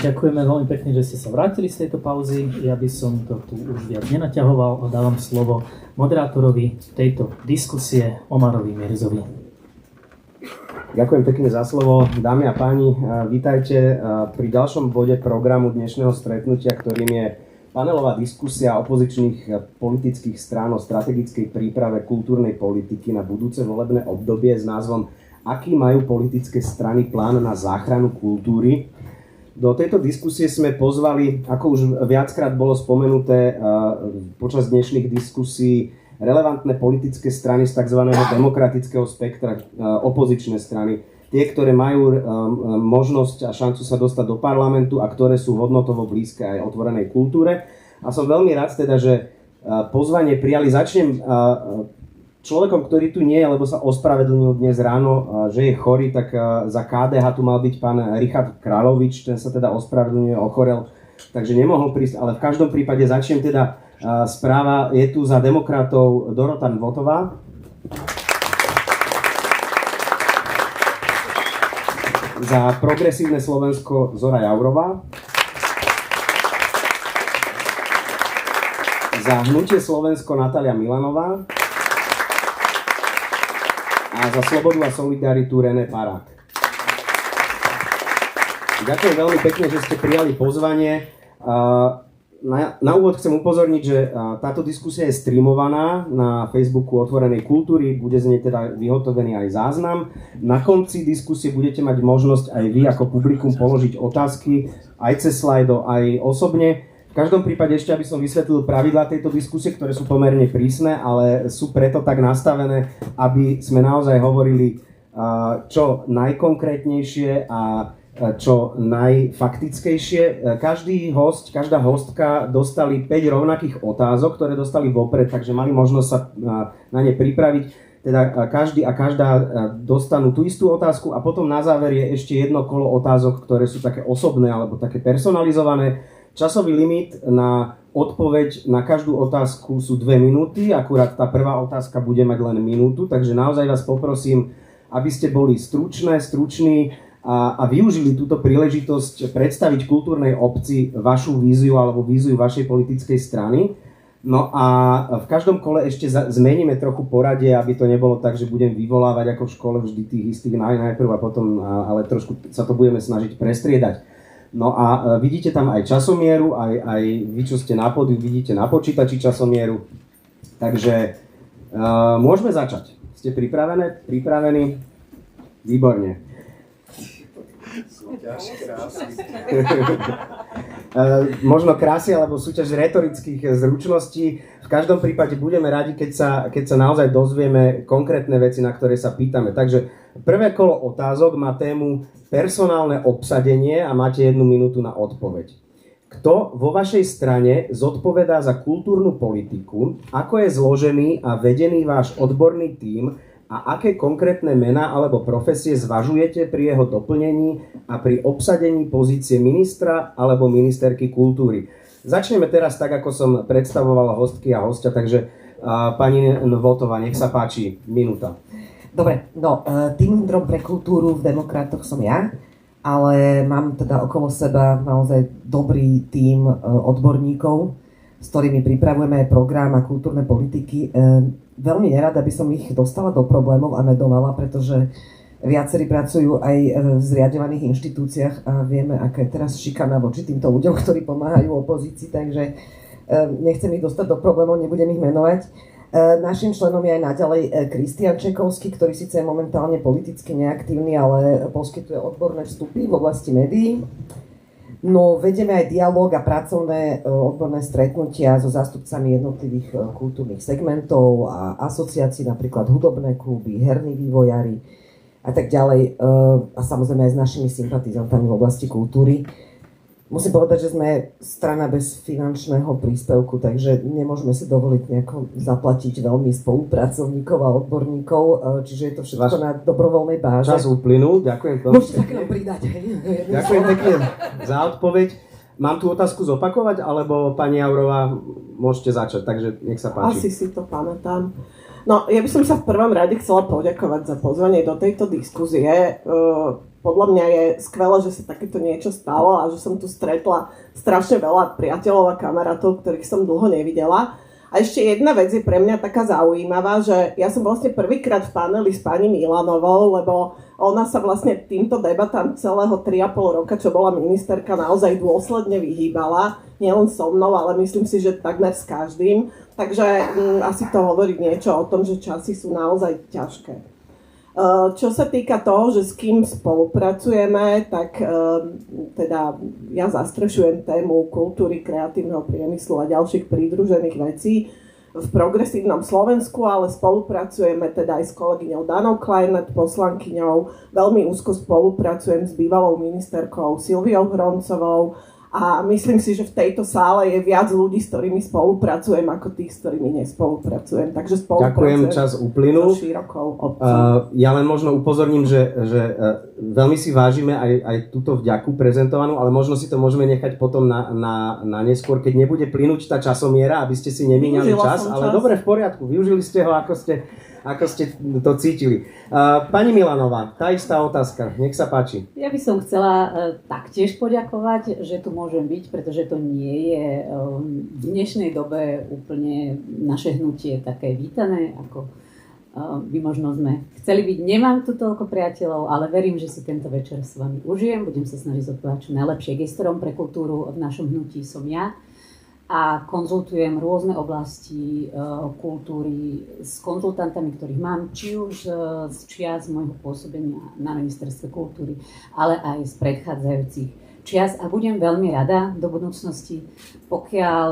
Ďakujeme veľmi pekne, že ste sa vrátili z tejto pauzy. Ja by som to tu už viac nenaťahoval a dávam slovo moderátorovi tejto diskusie, Omarovi Mirzovi. Ďakujem pekne za slovo. Dámy a páni, vítajte pri ďalšom bode programu dnešného stretnutia, ktorým je panelová diskusia opozičných politických strán o strategickej príprave kultúrnej politiky na budúce volebné obdobie s názvom Aký majú politické strany plán na záchranu kultúry? Do tejto diskusie sme pozvali, ako už viackrát bolo spomenuté počas dnešných diskusí, relevantné politické strany z tzv. Demokratického spektra, opozičné strany, tie, ktoré majú možnosť a šancu sa dostať do parlamentu a ktoré sú hodnotovo blízke aj otvorenej kultúre. A som veľmi rád teda, že pozvanie prijali. Začnem človekom, ktorý tu nie je, lebo sa ospravedlnil dnes ráno, že je chorý, tak za KDH tu mal byť pán Richard Královič, ten sa teda ospravedlňuje, ochorel, takže nemohol prísť, ale v každom prípade začnem teda správa, je tu za demokratov Dorota Votová. Za progresívne Slovensko Zora Jaurová. Za hnutie Slovensko Natália Milanová. A za Slobodu a solidaritu René Parák. Ďakujem veľmi pekne, že ste prijali pozvanie. Na úvod chcem upozorniť, že táto diskusia je streamovaná na Facebooku Otvorenej kultúry, bude z nej teda vyhotovený aj záznam. Na konci diskusie budete mať možnosť aj vy ako publikum položiť otázky aj cez slajdo, aj osobne. V každom prípade ešte, aby som vysvetlil pravidlá tejto diskusie, ktoré sú pomerne prísne, ale sú preto tak nastavené, aby sme naozaj hovorili čo najkonkrétnejšie a čo najfaktickejšie. Každý host, každá hostka dostali 5 rovnakých otázok, ktoré dostali vopred, takže mali možnosť sa na ne pripraviť. Teda každý a každá dostanú tú istú otázku a potom na záver je ešte jedno kolo otázok, ktoré sú také osobné alebo také personalizované. Časový limit na odpoveď na každú otázku sú 2 minúty, akurát tá prvá otázka bude mať len minútu, takže naozaj vás poprosím, aby ste boli struční a využili túto príležitosť predstaviť kultúrnej obci vašu víziu alebo víziu vašej politickej strany. No a v každom kole ešte zmeníme trochu poradie, aby to nebolo tak, že budem vyvolávať ako v škole vždy tých istých najprv a potom, ale trošku sa to budeme snažiť prestriedať. No a vidíte tam aj časomieru, aj vy, čo ste na pódiu, vidíte na počítači časomieru. Takže môžeme začať. Ste pripravené? Pripravení? Výborne. Súťaž krásy. Možno krásy, alebo súťaž retorických zručností. V každom prípade budeme radi, keď sa naozaj dozvieme konkrétne veci, na ktoré sa pýtame. Takže prvé kolo otázok má tému personálne obsadenie a máte 1 minútu na odpoveď. Kto vo vašej strane zodpovedá za kultúrnu politiku? Ako je zložený a vedený váš odborný tím? A aké konkrétne mená alebo profesie zvažujete pri jeho doplnení a pri obsadení pozície ministra alebo ministerky kultúry? Začneme teraz tak, ako som predstavoval hostky a hostia, takže pani Votová, nech sa páči, minúta. Dobre, tým lídrom pre kultúru v Demokratoch som ja, ale mám teda okolo seba naozaj dobrý tím odborníkov, s ktorými pripravujeme aj program a kultúrne politiky. Veľmi nerada by som ich dostala do problémov a nedomala, pretože viacerí pracujú aj v zriaďovaných inštitúciách a vieme, aká je teraz šikana voči týmto ľuďom, ktorí pomáhajú opozícii, takže nechcem ich dostať do problémov, nebudem ich menovať. Naším členom je aj naďalej Kristián Čekovský, ktorý síce je momentálne politicky neaktívny, ale poskytuje odborné vstupy v oblasti médií. No, vedieme aj dialóg a pracovné odborné stretnutia so zástupcami jednotlivých kultúrnych segmentov a asociácií, napríklad hudobné kluby, herní vývojári a tak ďalej. A samozrejme aj s našimi sympatizantami v oblasti kultúry. Musím povedať, že sme strana bez finančného príspevku, takže nemôžeme si dovoliť nejako zaplatiť veľmi spolupracovníkov a odborníkov, čiže je to všetko na dobrovoľnej báze. Čas uplynul, ďakujem. Môžete také nám pridať. Ďakujem pekne za odpoveď. Mám tú otázku zopakovať, alebo pani Jaurová, môžete začať, takže nech sa páči. Asi si to pamätám. No, ja by som sa v prvom rade chcela poďakovať za pozvanie do tejto diskuzie. podľa mňa je skvelé, že sa takéto niečo stalo a že som tu stretla strašne veľa priateľov a kamarátov, ktorých som dlho nevidela. A ešte jedna vec je pre mňa taká zaujímavá, že ja som vlastne prvýkrát v paneli s pani Milanovou, lebo ona sa vlastne týmto debatám celého 3,5 roka, čo bola ministerka, naozaj dôsledne vyhýbala. Nielen so mnou, ale myslím si, že takmer s každým. Takže asi to hovorí niečo o tom, že časy sú naozaj ťažké. Čo sa týka toho, že s kým spolupracujeme, tak teda ja zastrešujem tému kultúry, kreatívneho priemyslu a ďalších pridružených vecí v Progresívnom Slovensku, ale spolupracujeme teda aj s kolegyňou Danou Kleinert, poslankyňou. Veľmi úzko spolupracujem s bývalou ministerkou Silviou Hroncovou a myslím si, že v tejto sále je viac ľudí, s ktorými spolupracujem, ako tých, s ktorými nespolupracujem. Takže spolupracujem. Ďakujem, čas uplynul. Ja len možno upozorním, že veľmi si vážime aj túto vďaku prezentovanú, ale možno si to môžeme nechať potom na neskôr, keď nebude plynúť tá časomiera, aby ste si nemíňali čas. Ale dobre, v poriadku, využili ste ho, ako ste to cítili. Pani Milanová, tá istá otázka, nech sa páči. Ja by som chcela taktiež poďakovať, že tu môžem byť, pretože to nie je v dnešnej dobe úplne naše hnutie také vítané, ako by možno sme chceli byť. Nemám tu toľko priateľov, ale verím, že si tento večer s vami užijem. Budem sa snažiť zodpovedať čo najlepšie. Gestorom pre kultúru v našom hnutí som ja. A konzultujem rôzne oblasti kultúry s konzultantami, ktorých mám, či už z čias môjho pôsobenia na ministerstve kultúry, ale aj z predchádzajúcich čias. A budem veľmi rada do budúcnosti, pokiaľ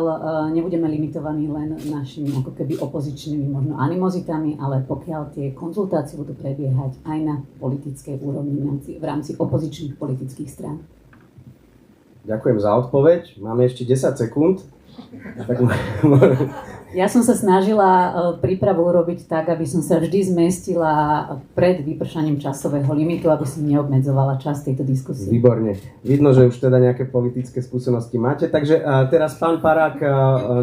nebudeme limitovaní len našimi ako keby opozičnými možno animozitami, ale pokiaľ tie konzultácie budú prebiehať aj na politickej úrovni v rámci opozičných politických strán. Ďakujem za odpoveď. Máme ešte 10 sekúnd. Ja som sa snažila prípravu urobiť tak, aby som sa vždy zmestila pred vypršaním časového limitu, aby som neobmedzovala čas tejto diskusie. Výborne. Vidno, že už teda nejaké politické skúsenosti máte. Takže teraz pán Parák,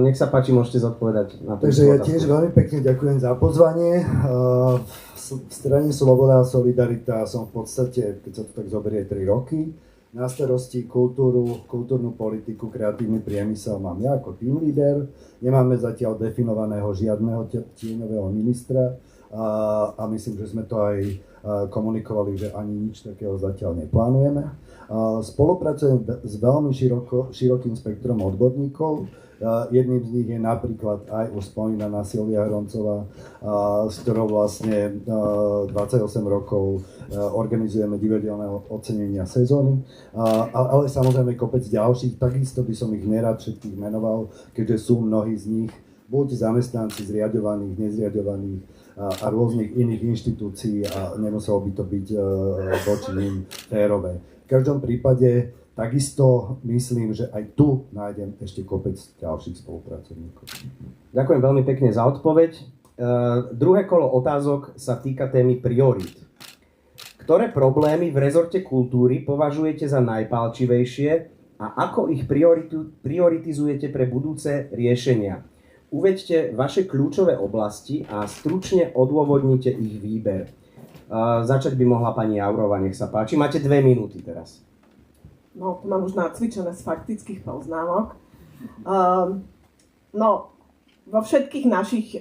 nech sa páči, môžete zodpovedať na to. Takže ja tiež veľmi pekne ďakujem za pozvanie. V strane Sloboda a Solidarita som v podstate, keď sa to tak zoberie, 3 roky. Na starosti kultúrnu politiku, kreatívny priemysel mám ja ako team leader. Nemáme zatiaľ definovaného žiadneho tieňového ministra a myslím, že sme to aj komunikovali, že ani nič takého zatiaľ neplánujeme. Spolupracujem s veľmi širokým spektrom odborníkov. Jedným z nich je napríklad aj už spomínaná Silvia Hroncová, s ktorou vlastne 28 rokov organizujeme divadelné ocenenia sezóny, ale samozrejme kopec ďalších, takisto by som ich nerad všetkých menoval, keďže sú mnohí z nich buď zamestnanci zriaďovaných, nezriaďovaných a rôznych iných inštitúcií a nemuselo by to byť voči nim férové. V každom prípade takisto myslím, že aj tu nájdem ešte kopec ďalších spolupracovníkov. Ďakujem veľmi pekne za odpoveď. Druhé kolo otázok sa týka témy priorít. Ktoré problémy v rezorte kultúry považujete za najpálčivejšie a ako ich prioritizujete pre budúce riešenia? Uveďte vaše kľúčové oblasti a stručne odôvodnite ich výber. Začať by mohla pani Jourová, nech sa páči. Máte 2 minúty teraz. No, to mám už nacvičené z faktických poznámok. Vo všetkých našich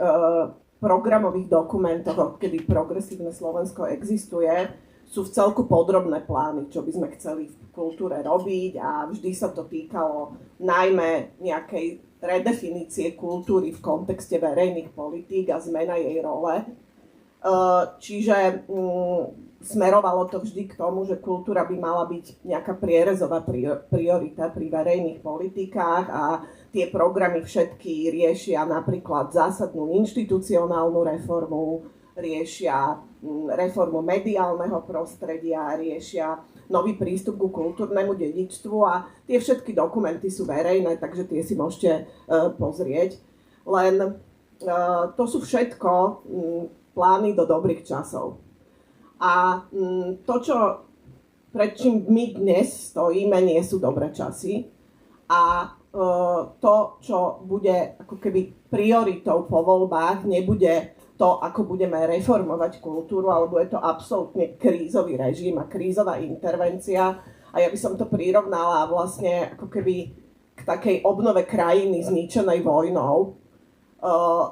programových dokumentoch, kedy Progresívne Slovensko existuje, sú v celku podrobné plány, čo by sme chceli v kultúre robiť a vždy sa to týkalo najmä nejakej redefinície kultúry v kontexte verejných politík a zmena jej role. Čiže smerovalo to vždy k tomu, že kultúra by mala byť nejaká prierezová priorita pri verejných politikách a tie programy všetky riešia napríklad zásadnú inštitucionálnu reformu, riešia reformu mediálneho prostredia, riešia nový prístup ku kultúrnemu dedičstvu a tie všetky dokumenty sú verejné, takže tie si môžete pozrieť. Len to sú všetko plány do dobrých časov. A to, pred čím my dnes stojíme, nie sú dobré časy. A to, čo bude ako keby prioritou po voľbách, nebude to, ako budeme reformovať kultúru, alebo je to absolútne krízový režim a krízová intervencia. A ja by som to prirovnala vlastne ako keby k takej obnove krajiny zničenej vojnou,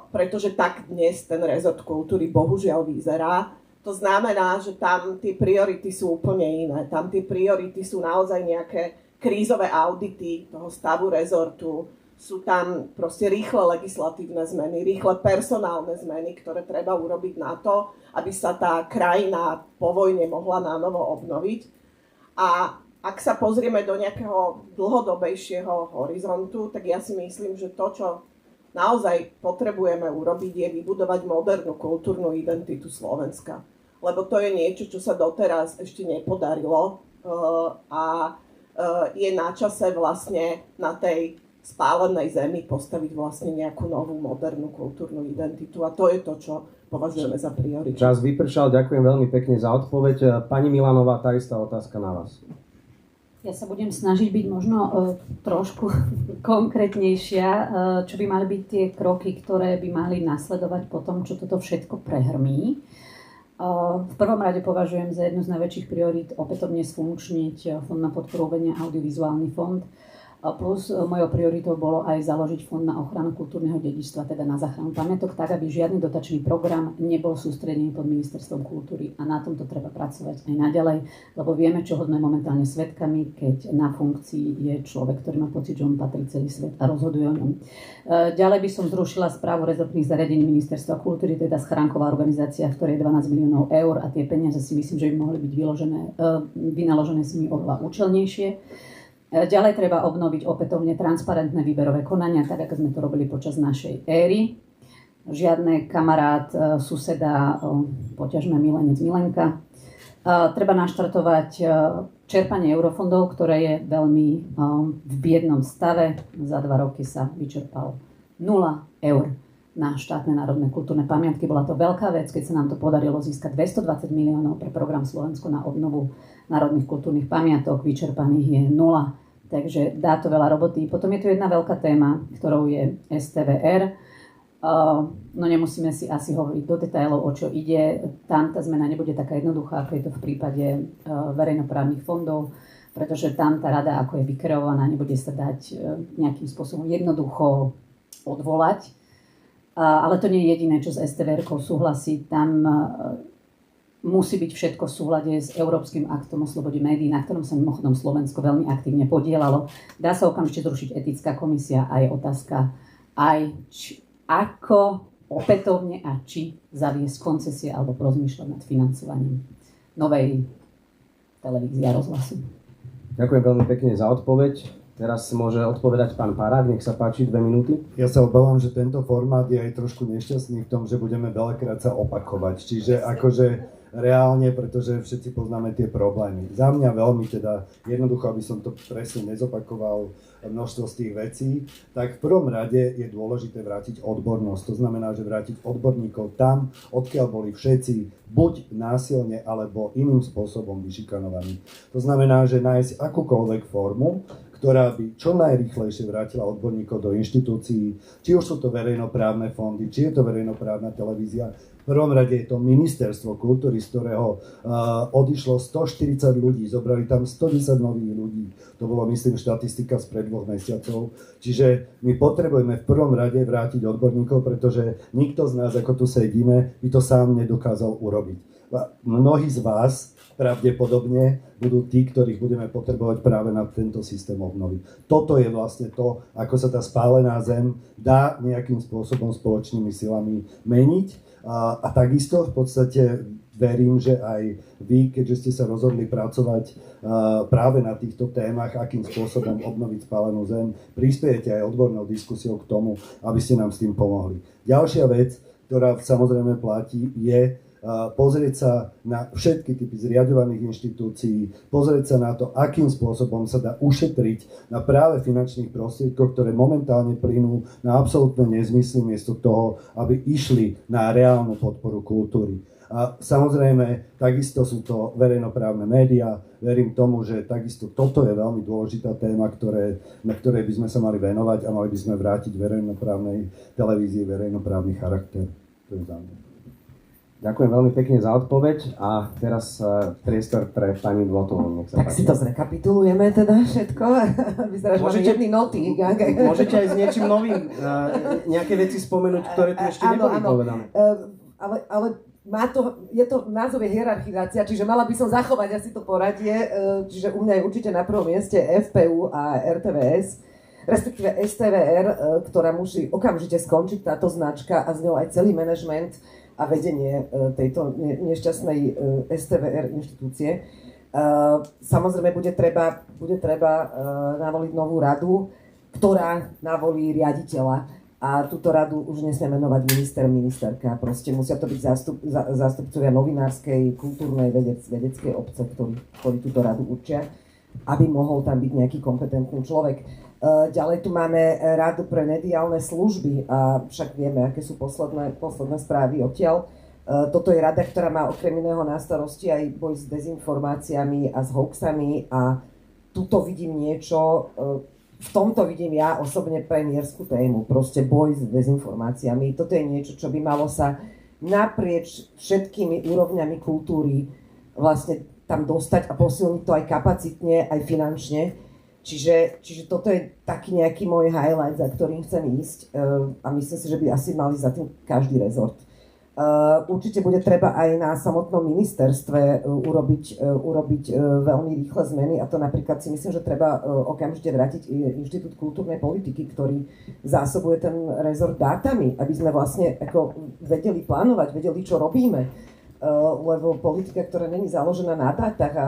pretože tak dnes ten rezort kultúry bohužiaľ vyzerá. To znamená, že tam tie priority sú úplne iné. Tam tie priority sú naozaj nejaké krízové audity toho stavu rezortu, sú tam proste rýchle legislatívne zmeny, rýchle personálne zmeny, ktoré treba urobiť na to, aby sa tá krajina po vojne mohla nánovo obnoviť. A ak sa pozrieme do nejakého dlhodobejšieho horizontu, tak ja si myslím, že to, čo naozaj potrebujeme urobiť, je vybudovať modernú kultúrnu identitu Slovenska. Lebo to je niečo, čo sa doteraz ešte nepodarilo a je na čase vlastne na tej spálenej zemi postaviť vlastne nejakú novú modernú kultúrnu identitu. A to je to, čo považujeme za prioritu. Čas vypršal, ďakujem veľmi pekne za odpoveď. Pani Milanová, tá istá otázka na vás. Ja sa budem snažiť byť možno trošku konkrétnejšia, čo by mali byť tie kroky, ktoré by mali nasledovať po tom, čo toto všetko prehrmí. V prvom rade považujem za jednu z najväčších priorít opätovne sfunkčniť Fond na podporu umenia, audiovizuálny fond. Plus mojou prioritou bolo aj založiť fond na ochranu kultúrneho dedičstva, teda na záchranu pamiatok, tak aby žiadny dotačný program nebol sústredený pod ministerstvom kultúry. A na tomto treba pracovať aj naďalej, lebo vieme, čoho sme momentálne svedkami, keď na funkcii je človek, ktorý má pocit, že on patrí celý svet a rozhoduje o ňom. Ďalej by som zrušila správu rezortných zariadení ministerstva kultúry, teda schránková organizácia, v ktorej je 12 miliónov eur a tie peniaze si myslím, že by mohli byť vynaložené s nimi oveľa účelnejšie. Ďalej treba obnoviť opätovne transparentné výberové konania, tak ako sme to robili počas našej éry. Žiadne kamarát, suseda, poťažná milenec, milenka. Treba naštartovať čerpanie eurofondov, ktoré je veľmi v biednom stave. Za 2 roky sa vyčerpalo 0 eur na štátne národné kultúrne pamiatky. Bola to veľká vec, keď sa nám to podarilo získať 220 miliónov pre program Slovensko na obnovu národných kultúrnych pamiatok. Vyčerpaných je 0. Takže dá to veľa roboty. Potom je tu jedna veľká téma, ktorou je STVR. No nemusíme si asi hovoriť do detailov, o čo ide. Tam tá zmena nebude taká jednoduchá, ako je to v prípade verejnoprávnych fondov, pretože tam tá rada, ako je vykreovaná, nebude sa dať nejakým spôsobom jednoducho odvolať. Ale to nie je jediné, čo s STVR-kou súhlasí. Tam musí byť všetko v súhľade s Európskym aktom o slobode médií, na ktorom sa mimochodom Slovensko veľmi aktívne podielalo. Dá sa okamžite zrušiť etická komisia a je otázka aj ako opätovne a či zaviesť koncesie alebo rozmýšľať nad financovaním novej televízie a rozhlasu. Ďakujem veľmi pekne za odpoveď. Teraz môže odpovedať pán Parák, nech sa páči, 2 minúty. Ja sa obávam, že tento formát je aj trošku nešťastný v tom, že budeme veľakrát sa opakovať. Čiže akože reálne, pretože všetci poznáme tie problémy. Za mňa veľmi teda jednoducho, aby som to presne nezopakoval množstvo z tých vecí, tak v prvom rade je dôležité vrátiť odbornosť. To znamená, že vrátiť odborníkov tam, odkiaľ boli všetci buď násilne, alebo iným spôsobom vyšikanovaní. To znamená, že nájsť akúkoľvek formu, ktorá by čo najrýchlejšie vrátila odborníkov do inštitúcií, či už sú to verejnoprávne fondy, či je to verejnoprávna televízia. V prvom rade je to ministerstvo kultúry, z ktorého odišlo 140 ľudí, zobrali tam 110 nových ľudí. To bolo, myslím, štatistika spred 2 mesiacov. Čiže my potrebujeme v prvom rade vrátiť odborníkov, pretože nikto z nás, ako tu sedíme, by to sám nedokázal urobiť. Mnohí z vás pravdepodobne budú tí, ktorých budeme potrebovať práve na tento systém obnovy. Toto je vlastne to, ako sa tá spálená zem dá nejakým spôsobom spoločnými silami meniť. A takisto v podstate verím, že aj vy, keďže ste sa rozhodli pracovať práve na týchto témach, akým spôsobom obnoviť spálenú zem, prispiejete aj odbornou diskusiou k tomu, aby ste nám s tým pomohli. Ďalšia vec, ktorá samozrejme platí, je pozrieť sa na všetky typy zriaďovaných inštitúcií, pozrieť sa na to, akým spôsobom sa dá ušetriť na práve finančných prostriedkoch, ktoré momentálne plynú na absolútne nezmysly, miesto toho, aby išli na reálnu podporu kultúry. A samozrejme, takisto sú to verejnoprávne médiá. Verím tomu, že takisto toto je veľmi dôležitá téma, na ktorej by sme sa mali venovať a mali by sme vrátiť verejnoprávnej televízii verejnoprávny charakter. To je za mňa. Ďakujem veľmi pekne za odpoveď a teraz priestor pre pani Vlotovú. Nech sa Tak páči. si to zrekapitulujeme teda všetko. Vyzerá, že máme jedný noty. Môžete aj s niečím novým nejaké veci spomenúť, ktoré tu ešte neboli povedané. Ale je to názov je hierarchizácia, čiže mala by som zachovať asi to poradie, čiže u mňa je určite na prvom mieste FPU a RTVS, respektíve STVR, ktorá musí okamžite skončiť táto značka a z ňou aj celý manažment a vedenie tejto nešťastnej STVR inštitúcie. Samozrejme bude treba navoliť novú radu, ktorá navolí riaditeľa a túto radu už nesmie menovať ministerka. Proste musia to byť zástupcovia novinárskej, kultúrnej, vedeckej obce, ktorí túto radu určia, aby mohol tam byť nejaký kompetentný človek. Ďalej tu máme Radu pre mediálne služby a však vieme, aké sú posledné správy odtiaľ. Toto je rada, ktorá má okrem iného na starosti aj boj s dezinformáciami a s hoaxami a tuto vidím niečo, v tomto vidím ja osobne premiérskú tému, proste boj s dezinformáciami. Toto je niečo, čo by malo sa naprieč všetkými úrovňami kultúry vlastne tam dostať a posilniť to aj kapacitne, aj finančne. Čiže toto je taký nejaký môj highlight, za ktorým chcem ísť a myslím si, že by asi mali za tým každý rezort. Určite bude treba aj na samotnom ministerstve urobiť veľmi rýchle zmeny a to napríklad si myslím, že treba okamžite vrátiť Inštitút kultúrnej politiky, ktorý zásobuje ten rezort dátami, aby sme vlastne ako vedeli plánovať, vedeli, čo robíme. Lebo politika, ktorá není založená na dátach a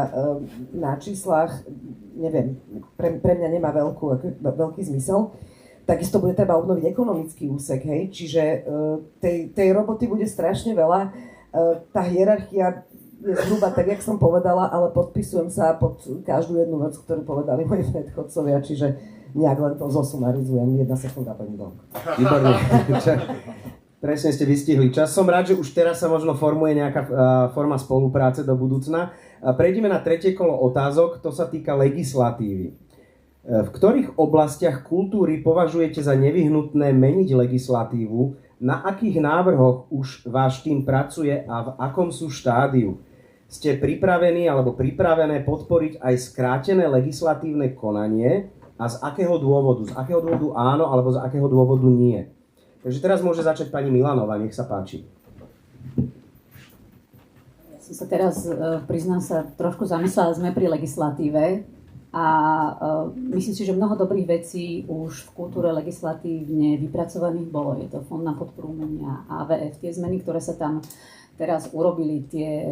na číslach, neviem, pre mňa nemá veľký zmysel. Takisto bude treba obnoviť ekonomický úsek, hej, čiže tej roboty bude strašne veľa. Tá hierarchia je zhruba tak, jak som povedala, ale podpisujem sa pod každú jednu vec, ktorú povedali moji predchodcovia, čiže nejak len to zosumarizujem. 1 sekunda, pani Donko. Výborne. Presne ste vystihli čas. Som rád, že už teraz sa možno formuje nejaká forma spolupráce do budúcna. Prejdeme na tretie kolo otázok, to sa týka legislatívy. V ktorých oblastiach kultúry považujete za nevyhnutné meniť legislatívu? Na akých návrhoch už váš tým pracuje a v akom sú štádiu? Ste pripravení alebo pripravené podporiť aj skrátené legislatívne konanie a z akého dôvodu? Z akého dôvodu áno alebo z akého dôvodu nie? Takže teraz môže začať pani Milanová, nech sa páči. Ja som sa teraz, priznám sa, trošku zamyslela, sme pri legislatíve a myslím si, že mnoho dobrých vecí už v kultúre legislatívne vypracovaných bolo. Je to Fond na podporu umenia, AVF, tie zmeny, ktoré sa tam teraz urobili, tie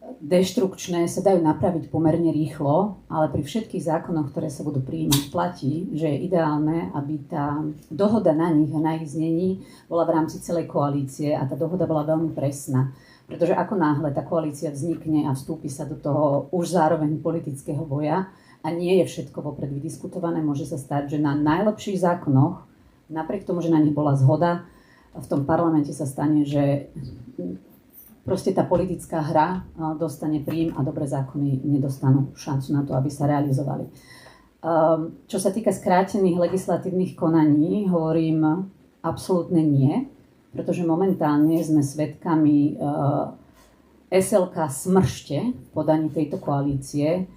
deštrukčné sa dajú napraviť pomerne rýchlo, ale pri všetkých zákonoch, ktoré sa budú prijímať, platí, že je ideálne, aby tá dohoda na nich a na ich znení bola v rámci celej koalície a tá dohoda bola veľmi presná. Pretože ako náhle tá koalícia vznikne a vstúpi sa do toho už zároveň politického boja a nie je všetko vopred vydiskutované, môže sa stať, že na najlepších zákonoch, napriek tomu, že na nich bola zhoda, v tom parlamente sa stane, že proste tá politická hra dostane príjm a dobré zákony nedostanú šancu na to, aby sa realizovali. Čo sa týka skrátených legislatívnych konaní, hovorím absolútne nie, pretože momentálne sme svedkami SLK smršte v podaní tejto koalície,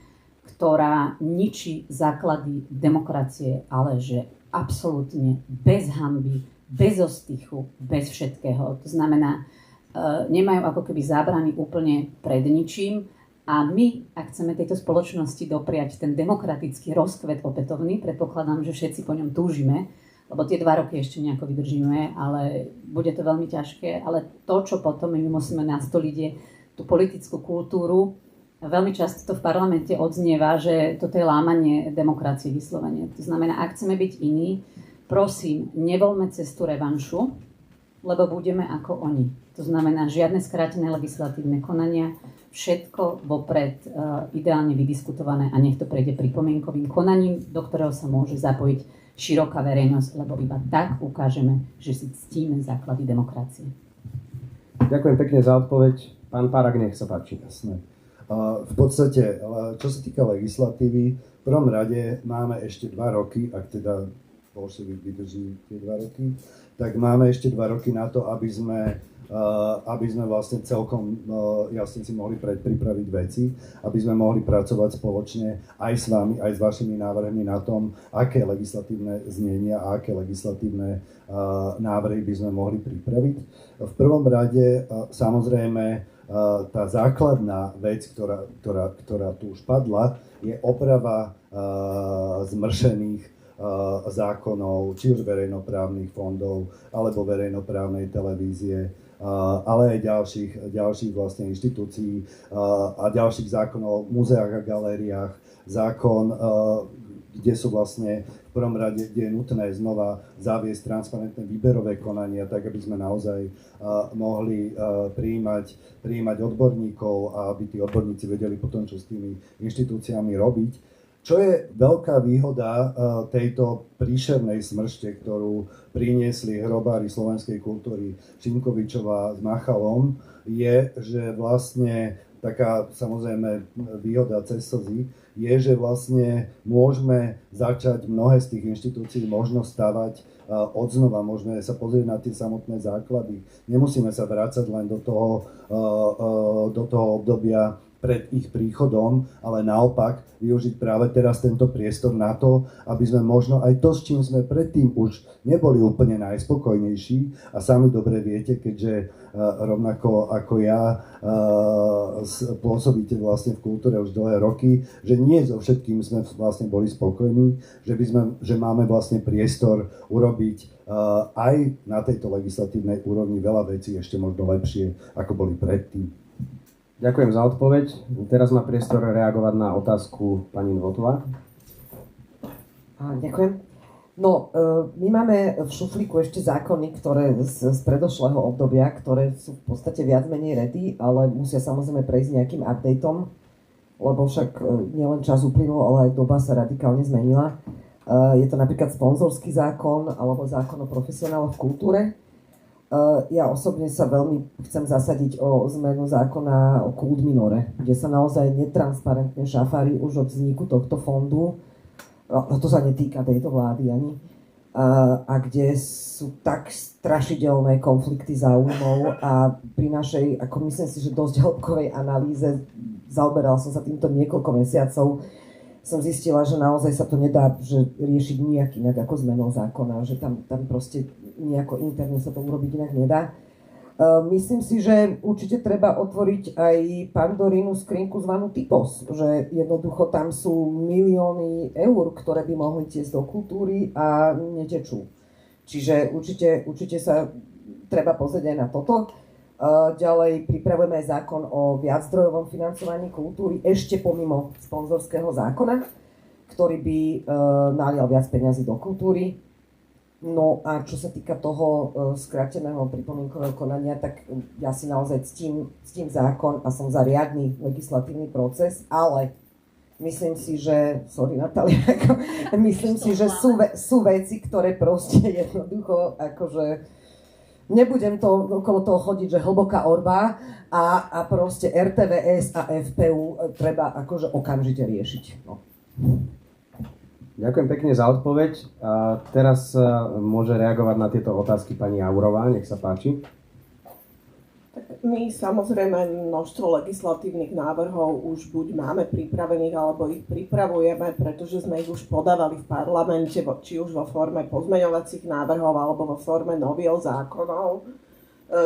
ktorá ničí základy demokracie, ale že absolútne bez hanby, bez ostychu, bez všetkého. To znamená, nemajú ako keby zábrany úplne pred ničím a my, ak chceme tejto spoločnosti dopriať ten demokratický rozkvet opätovný, predpokladám, že všetci po ňom túžime, lebo tie 2 roky ešte nejako vydržíme, ale bude to veľmi ťažké, ale to, čo potom my musíme nastoliť, je tú politickú kultúru. Veľmi často to v parlamente odznieva, že toto je lámanie demokracie vyslovene. To znamená, ak chceme byť iní, prosím, nevoľme cestu revanšu, lebo budeme ako oni. To znamená, žiadne skrátené legislatívne konania, všetko vopred ideálne vydiskutované a nech to prejde pripomienkovým konaním, do ktorého sa môže zapojiť široká verejnosť, lebo iba tak ukážeme, že si ctíme základy demokracie. Ďakujem pekne za odpoveď. Pán Parák, nech sa páči. Jasné. V podstate, čo sa týka legislatívy, v prvom rade máme ešte 2 roky, ak teda bolševik vydrží tie 2 roky, tak máme ešte 2 roky na to, aby sme aby sme vlastne celkom jasne si mohli predpripraviť veci, aby sme mohli pracovať spoločne aj s vami, aj s vašimi návrhmi na tom, aké legislatívne znenia a aké legislatívne návrhy by sme mohli pripraviť. V prvom rade samozrejme tá základná vec, ktorá tu už padla, je oprava zmršených zákonov, či už verejnoprávnych fondov, alebo verejnoprávnej televízie, ale aj ďalších vlastne inštitúcií a ďalších zákonov o muzeách a galériách, zákon, kde sú vlastne v prvom rade, kde je nutné znova zaviesť transparentné výberové konania, tak aby sme naozaj mohli prijímať odborníkov a aby tí odborníci vedeli potom, čo s tými inštitúciami robiť. Čo je veľká výhoda tejto príšernej smršte, ktorú priniesli hrobári slovenskej kultúry Šimkovičová s Machalom, je, že vlastne taká samozrejme výhoda cez slzy, je, že vlastne môžeme začať mnohé z tých inštitúcií možno stavať odznova, môžeme sa pozrieť na tie samotné základy. Nemusíme sa vrácať len do toho obdobia pred ich príchodom, ale naopak využiť práve teraz tento priestor na to, aby sme možno aj to, s čím sme predtým už neboli úplne najspokojnejší, a sami dobre viete, keďže rovnako ako ja pôsobíte vlastne v kultúre už dlhé roky, že nie so všetkým sme vlastne boli spokojní, že máme vlastne priestor urobiť aj na tejto legislatívnej úrovni veľa vecí ešte možno lepšie, ako boli predtým. Ďakujem za odpoveď. Teraz má priestor reagovať na otázku pani Novotová. Ďakujem. No, my máme v šuflíku ešte zákony, ktoré z predošlého obdobia, ktoré sú v podstate viac menej ready, ale musia samozrejme prejsť nejakým updateom, lebo však nielen čas uplynul, ale aj doba sa radikálne zmenila. Je to napríklad sponzorský zákon alebo zákon o profesionáloch v kultúre. Ja osobne sa veľmi chcem zasadiť o zmenu zákona o Kult Minore, kde sa naozaj netransparentne šafári už od vzniku tohto fondu, a to sa netýka tejto vlády ani, a kde sú tak strašidelné konflikty záujmov a pri našej, ako myslím si, že dosť hĺbkovej analýze, zaoberala som sa týmto niekoľko mesiacov, som zistila, že naozaj sa to nedá riešiť nijak inak ako zmenou zákona, že tam proste nejako interne sa to urobiť inak nedá. Myslím si, že určite treba otvoriť aj Pandorínu skrinku zvanú Typos, že jednoducho tam sú milióny eur, ktoré by mohli tiesť do kultúry a netečú. Čiže určite sa treba pozrieť aj na toto. Ďalej pripravujeme aj zákon o viaczdrojovom financovaní kultúry ešte pomimo sponzorského zákona, ktorý by nalial viac peňazí do kultúry. No a čo sa týka toho skráteného pripomienkového konania, tak ja si naozaj ctím zákon a som za riadny legislatívny proces, ale myslím si, že, sorry Natália, myslím si, že sú veci, ktoré proste jednoducho akože nebudem to okolo toho chodiť, že hlboká orba a proste RTVS a FPU treba akože okamžite riešiť. No. Ďakujem pekne za odpoveď. A teraz môže reagovať na tieto otázky pani Jaurová, nech sa páči. Tak my samozrejme množstvo legislatívnych návrhov už buď máme pripravených, alebo ich pripravujeme, pretože sme ich už podávali v parlamente, či už vo forme pozmeňovacích návrhov, alebo vo forme noviel zákonov,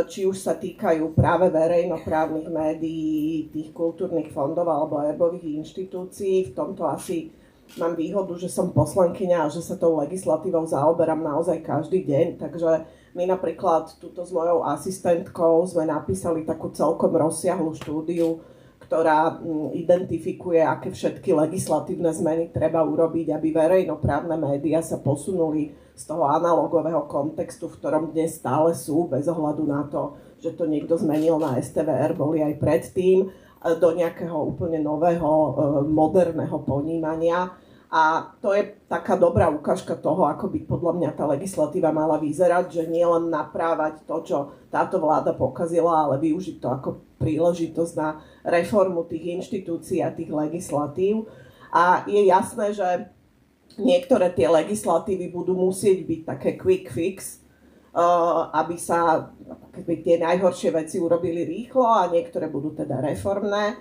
či už sa týkajú práve verejnoprávnych médií, tých kultúrnych fondov alebo erbových inštitúcií. V tomto asi mám výhodu, že som poslankyňa a že sa tou legislatívou zaoberám naozaj každý deň, takže my napríklad tuto s mojou asistentkou sme napísali takú celkom rozsiahlu štúdiu, ktorá identifikuje, aké všetky legislatívne zmeny treba urobiť, aby verejnoprávne médiá sa posunuli z toho analogového kontextu, v ktorom dnes stále sú, bez ohľadu na to, že to niekto zmenil na STVR, boli aj predtým, do nejakého úplne nového, moderného ponímania. A to je taká dobrá ukážka toho, ako by podľa mňa tá legislatíva mala vyzerať, že nie len naprávať to, čo táto vláda pokazila, ale využiť to ako príležitosť na reformu tých inštitúcií a tých legislatív. A je jasné, že niektoré tie legislatívy budú musieť byť také quick fix, aby sa keby tie najhoršie veci urobili rýchlo a niektoré budú teda reformné.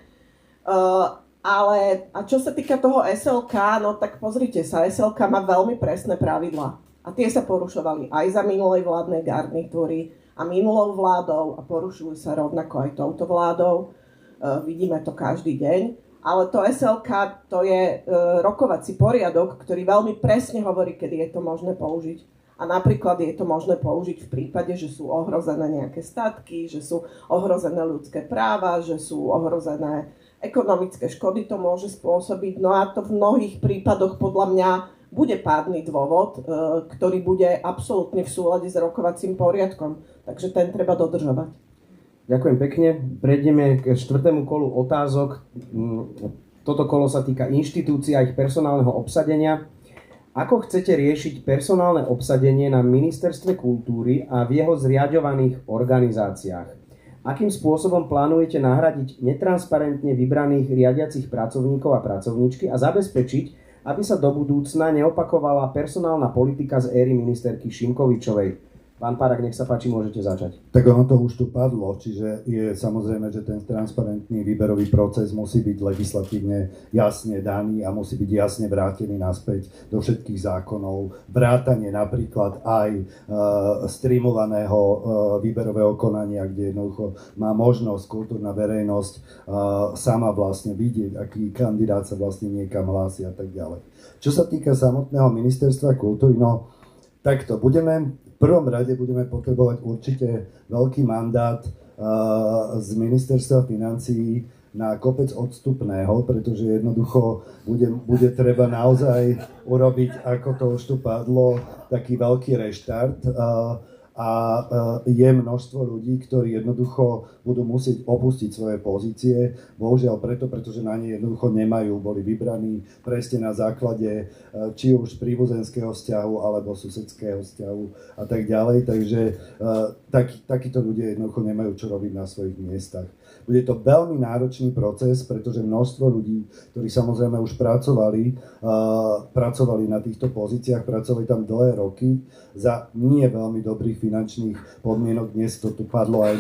Ale a čo sa týka toho SLK, no tak pozrite sa, SLK má veľmi presné pravidlá. A tie sa porušovali aj za minulej vládnej garnitúry a minulou vládou a porušujú sa rovnako aj touto vládou. Vidíme to každý deň. Ale to SLK, to je rokovací poriadok, ktorý veľmi presne hovorí, kedy je to možné použiť. A napríklad je to možné použiť v prípade, že sú ohrozené nejaké statky, že sú ohrozené ľudské práva, že sú ohrozené ekonomické škody, to môže spôsobiť. No a to v mnohých prípadoch podľa mňa bude pádny dôvod, ktorý bude absolútne v súlade s rokovacím poriadkom. Takže ten treba dodržovať. Ďakujem pekne. Prejdeme k 4. kolu otázok. Toto kolo sa týka inštitúcií a ich personálneho obsadenia. Ako chcete riešiť personálne obsadenie na Ministerstve kultúry a v jeho zriaďovaných organizáciách? Akým spôsobom plánujete nahradiť netransparentne vybraných riadiacich pracovníkov a pracovníčky a zabezpečiť, aby sa do budúcna neopakovala personálna politika z éry ministerky Šimkovičovej? Pán Párak, nech sa páči, môžete začať. Tak ono to už tu padlo, čiže je samozrejme, že ten transparentný výberový proces musí byť legislatívne jasne daný a musí byť jasne vrátený naspäť do všetkých zákonov. Vrátanie napríklad aj streamovaného výberového konania, kde jednoducho má možnosť kultúrna verejnosť sama vlastne vidieť, aký kandidát sa vlastne niekam hlási a tak ďalej. Čo sa týka samotného ministerstva kultúry, no takto v prvom rade budeme potrebovať určite veľký mandát z ministerstva financií na kopec odstupného, pretože jednoducho bude treba naozaj urobiť, ako to už tu padlo, taký veľký reštart a je množstvo ľudí, ktorí jednoducho budú musieť opustiť svoje pozície, bohužiaľ pretože na ne jednoducho nemajú, boli vybraní presne na základe či už príbuzenského vzťahu alebo susedského vzťahu a tak ďalej, takže takíto ľudia jednoducho nemajú čo robiť na svojich miestach. Bude to veľmi náročný proces, pretože množstvo ľudí, ktorí samozrejme už pracovali na týchto pozíciách, pracovali tam dlhé roky za nie veľmi dobrých finančných podmienok. Dnes to tu padlo aj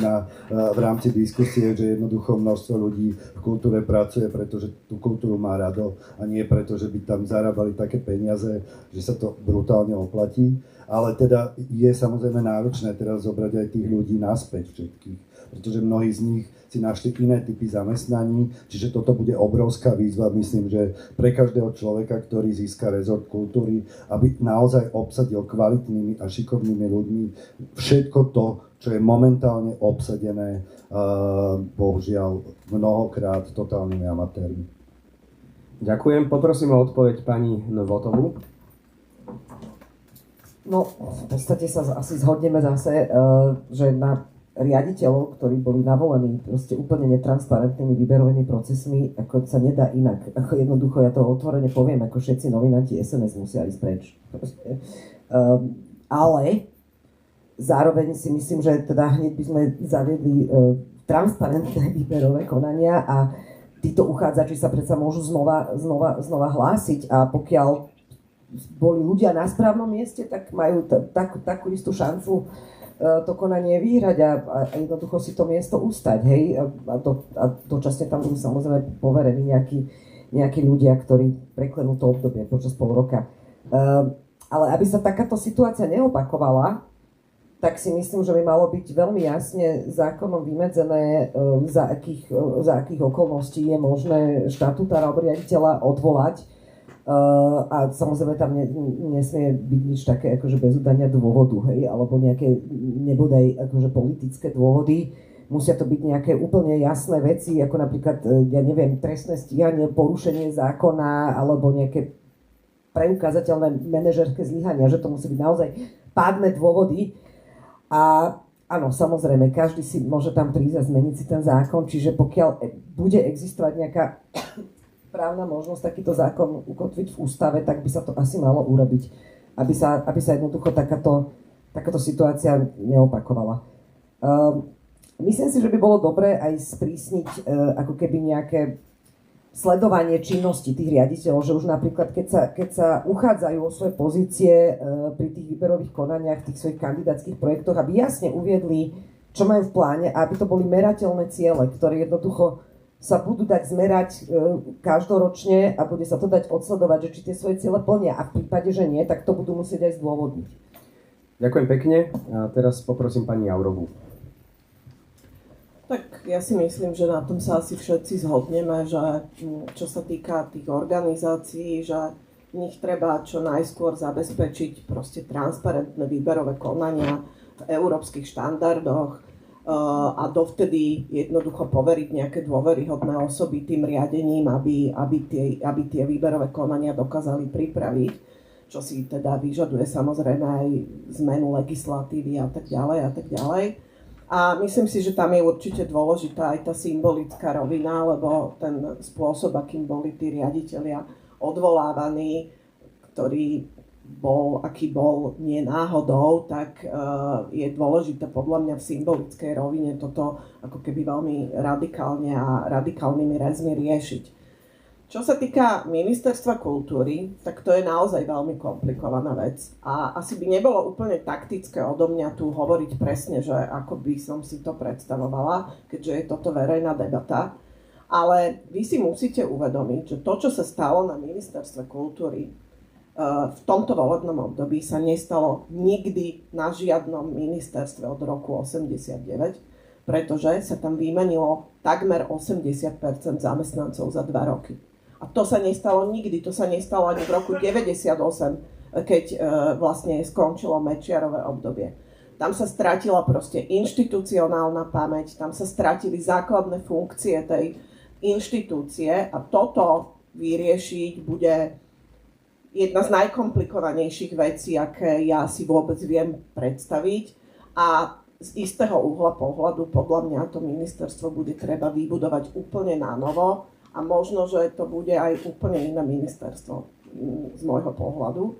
v rámci diskusie, že jednoducho množstvo ľudí v kultúre pracuje, pretože tú kultúru má rado a nie preto, že by tam zarábali také peniaze, že sa to brutálne oplatí. Ale teda je samozrejme náročné teraz zobrať aj tých ľudí naspäť všetkých, pretože mnohí z nich si našli iné typy zamestnaní, čiže toto bude obrovská výzva, myslím, že pre každého človeka, ktorý získa rezort kultúry, aby naozaj obsadil kvalitnými a šikovnými ľuďmi všetko to, čo je momentálne obsadené, bohužiaľ mnohokrát totálnymi amatérmi. Ďakujem. Poprosím o odpoveď pani Novotovú. No, v podstate sa asi zhodneme zase, že na riaditeľov, ktorí boli navolení proste úplne netransparentnými výberovými procesmi, ako sa nedá inak. Ako jednoducho, ja to otvorene poviem, ako všetci novináti SNS musia ísť preč. Ale zároveň si myslím, že teda hneď by sme zaviedli transparentné výberové konania a títo uchádzači sa predsa môžu znova hlásiť a pokiaľ boli ľudia na správnom mieste, tak majú takú istú šancu to konanie vyhrať a jednoducho si to miesto ustať, hej, a dočasne tam budú samozrejme poverení nejakí ľudia, ktorí preklenú to obdobie počas pol roka. Ale aby sa takáto situácia neopakovala, tak si myslím, že by malo byť veľmi jasne zákonom vymedzené, za akých okolností je možné štatútára alebo riaditeľa odvolať. A samozrejme tam nesmie byť nič také akože bez udania dôvodu, hej, alebo nejaké nebodaj akože politické dôvody. Musia to byť nejaké úplne jasné veci, ako napríklad, ja neviem, trestné stíhanie, porušenie zákona, alebo nejaké preukázateľné manažerské zlyhania, že to musí byť naozaj pádne dôvody. A áno, samozrejme, každý si môže tam prísť a zmeniť si ten zákon, čiže pokiaľ bude existovať nejaká právna možnosť takýto zákon ukotviť v ústave, tak by sa to asi malo urobiť, aby sa jednoducho takáto situácia neopakovala. Myslím si, že by bolo dobré aj sprísniť ako keby nejaké sledovanie činnosti tých riaditeľov, že už napríklad, keď sa uchádzajú o svoje pozície pri tých výberových konaniach, tých svojich kandidátskych projektoch, aby jasne uviedli, čo majú v pláne, a aby to boli merateľné ciele, ktoré jednoducho sa budú dať zmerať každoročne a bude sa to dať odsledovať, že či tie svoje ciele plnia, a v prípade, že nie, tak to budú musieť aj zdôvodniť. Ďakujem pekne. A teraz poprosím pani Jourovú. Tak ja si myslím, že na tom sa asi všetci zhodneme, že čo sa týka tých organizácií, že v nich treba čo najskôr zabezpečiť proste transparentné výberové konania v európskych štandardoch a dovtedy jednoducho poveriť nejaké dôveryhodné osoby tým riadením, aby tie výberové konania dokázali pripraviť, čo si teda vyžaduje samozrejme aj zmenu legislatívy a tak ďalej a tak ďalej. A myslím si, že tam je určite dôležitá aj tá symbolická rovina, lebo ten spôsob, akým boli tí riaditelia odvolávaní, ktorý bol, aký bol nie náhodou, tak je dôležité podľa mňa v symbolickej rovine toto ako keby veľmi radikálne a radikálnymi rezmi riešiť. Čo sa týka Ministerstva kultúry, tak to je naozaj veľmi komplikovaná vec a asi by nebolo úplne taktické odo mňa tu hovoriť presne, že ako by som si to predstavovala, keďže je toto verejná debata, ale vy si musíte uvedomiť, že to, čo sa stalo na Ministerstve kultúry v tomto volebnom období, sa nestalo nikdy na žiadnom ministerstve od roku 89, pretože sa tam vymenilo takmer 80% zamestnancov za 2 roky. A to sa nestalo nikdy, to sa nestalo ani v roku 98, keď vlastne skončilo Mečiarové obdobie. Tam sa stratila proste inštitucionálna pamäť, tam sa stratili základné funkcie tej inštitúcie a toto vyriešiť bude jedna z najkomplikovanejších vecí, aké ja si vôbec viem predstaviť, a z istého uhla pohľadu podľa mňa to ministerstvo bude treba vybudovať úplne na novo. A možno, že to bude aj úplne iné ministerstvo z môjho pohľadu.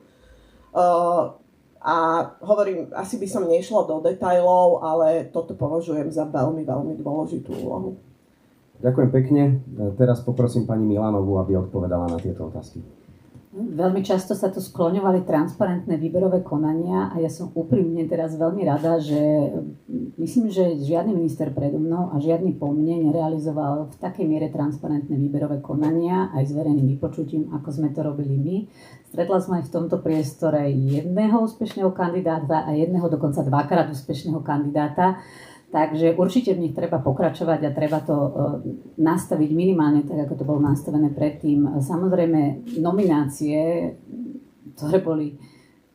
A hovorím, asi by som nešla do detailov, ale toto považujem za veľmi, veľmi dôležitú úlohu. Ďakujem pekne. Teraz poprosím pani Milanovú, aby odpovedala na tieto otázky. Veľmi často sa tu skloňovali transparentné výberové konania a ja som úprimne teraz veľmi rada, že myslím, že žiadny minister predo mnou a žiadny po mne nerealizoval v takej miere transparentné výberové konania aj s verejným vypočutím, ako sme to robili my. Stretla som aj v tomto priestore jedného úspešného kandidáta a jedného dokonca 2-krát úspešného kandidáta. Takže určite v nich treba pokračovať a treba to nastaviť minimálne tak, ako to bolo nastavené predtým. Samozrejme, nominácie, ktoré boli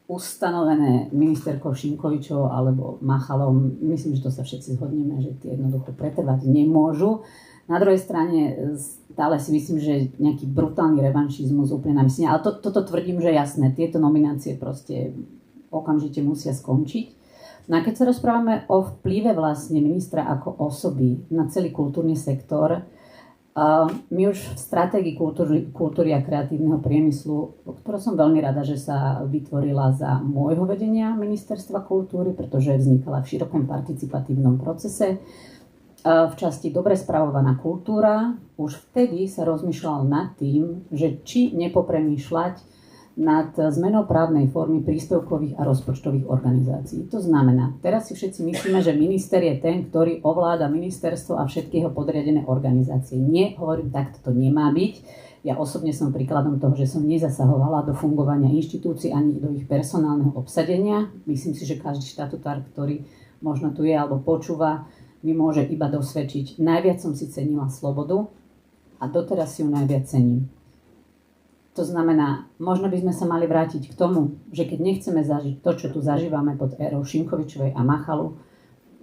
ustanovené ministerkou Šimkovičovou alebo Machalom, myslím, že to sa všetci zhodneme, že tie jednoducho pretrvať nemôžu. Na druhej strane stále si myslím, že nejaký brutálny revanšizmus úplne na myslenie. Ale toto tvrdím, že jasné, tieto nominácie proste okamžite musia skončiť. No a keď sa rozprávame o vplyve vlastne ministra ako osoby na celý kultúrny sektor, my už v stratégii kultúry a kreatívneho priemyslu, ktorú som veľmi rada, že sa vytvorila za môjho vedenia Ministerstva kultúry, pretože vznikala v širokom participatívnom procese, v časti dobre spravovaná kultúra, už vtedy sa rozmýšľal nad tým, že či nepopremýšľať nad zmenou právnej formy príspevkových a rozpočtových organizácií. To znamená, teraz si všetci myslíme, že minister je ten, ktorý ovláda ministerstvo a všetky jeho podriadené organizácie. Nie, hovorím, takto to nemá byť. Ja osobne som príkladom toho, že som nezasahovala do fungovania inštitúcií ani do ich personálneho obsadenia. Myslím si, že každý štatutár, ktorý možno tu je alebo počúva, mi môže iba dosvedčiť. Najviac som si cenila slobodu a doteraz si ju najviac cením. To znamená, možno by sme sa mali vrátiť k tomu, že keď nechceme zažiť to, čo tu zažívame pod érou Šimkovičovej a Machalu,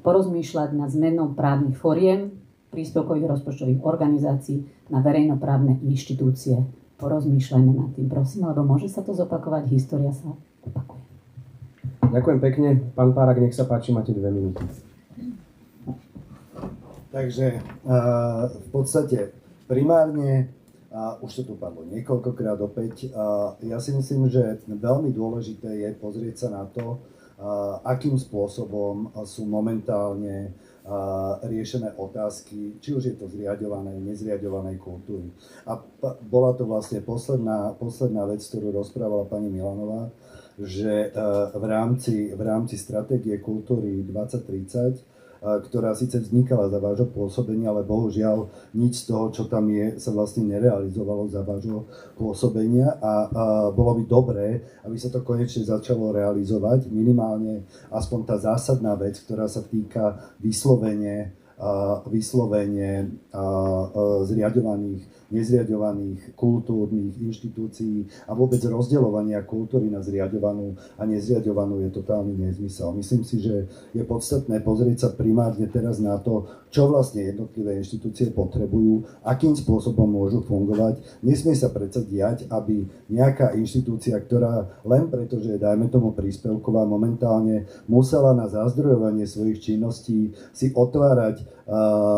porozmýšľať nad zmenou právnych foriem, príspevkových rozpočtových organizácií na verejnoprávne inštitúcie. Porozmýšľajme nad tým, prosím, lebo môže sa to zopakovať, história sa opakuje. Ďakujem pekne. Pán Párak, nech sa páči, máte 2 minúty. Takže v podstate primárne, už to tu padlo niekoľkokrát opäť, ja si myslím, že veľmi dôležité je pozrieť sa na to, akým spôsobom sú momentálne riešené otázky, či už je to zriaďovanej, nezriaďovanej kultúry. A bola to vlastne posledná vec, ktorú rozprávala pani Milanová, že v rámci stratégie kultúry 2030, ktorá síce vznikala za vášho pôsobenia, ale bohužiaľ nič z toho, čo tam je, sa vlastne nerealizovalo za vášho pôsobenia a bolo by dobré, aby sa to konečne začalo realizovať, minimálne aspoň tá zásadná vec, ktorá sa týka vyslovene zriaďovaných, nezriaďovaných kultúrnych inštitúcií a vôbec rozdeľovania kultúry na zriaďovanú a nezriaďovanú je totálny nezmysel. Myslím si, že je podstatné pozrieť sa primárne teraz na to, čo vlastne jednotlivé inštitúcie potrebujú, akým spôsobom môžu fungovať. Nesmie sa predsa diať, aby nejaká inštitúcia, ktorá len preto, že je, dajme tomu, príspevková, momentálne musela na zazdrojovanie svojich činností si otvárať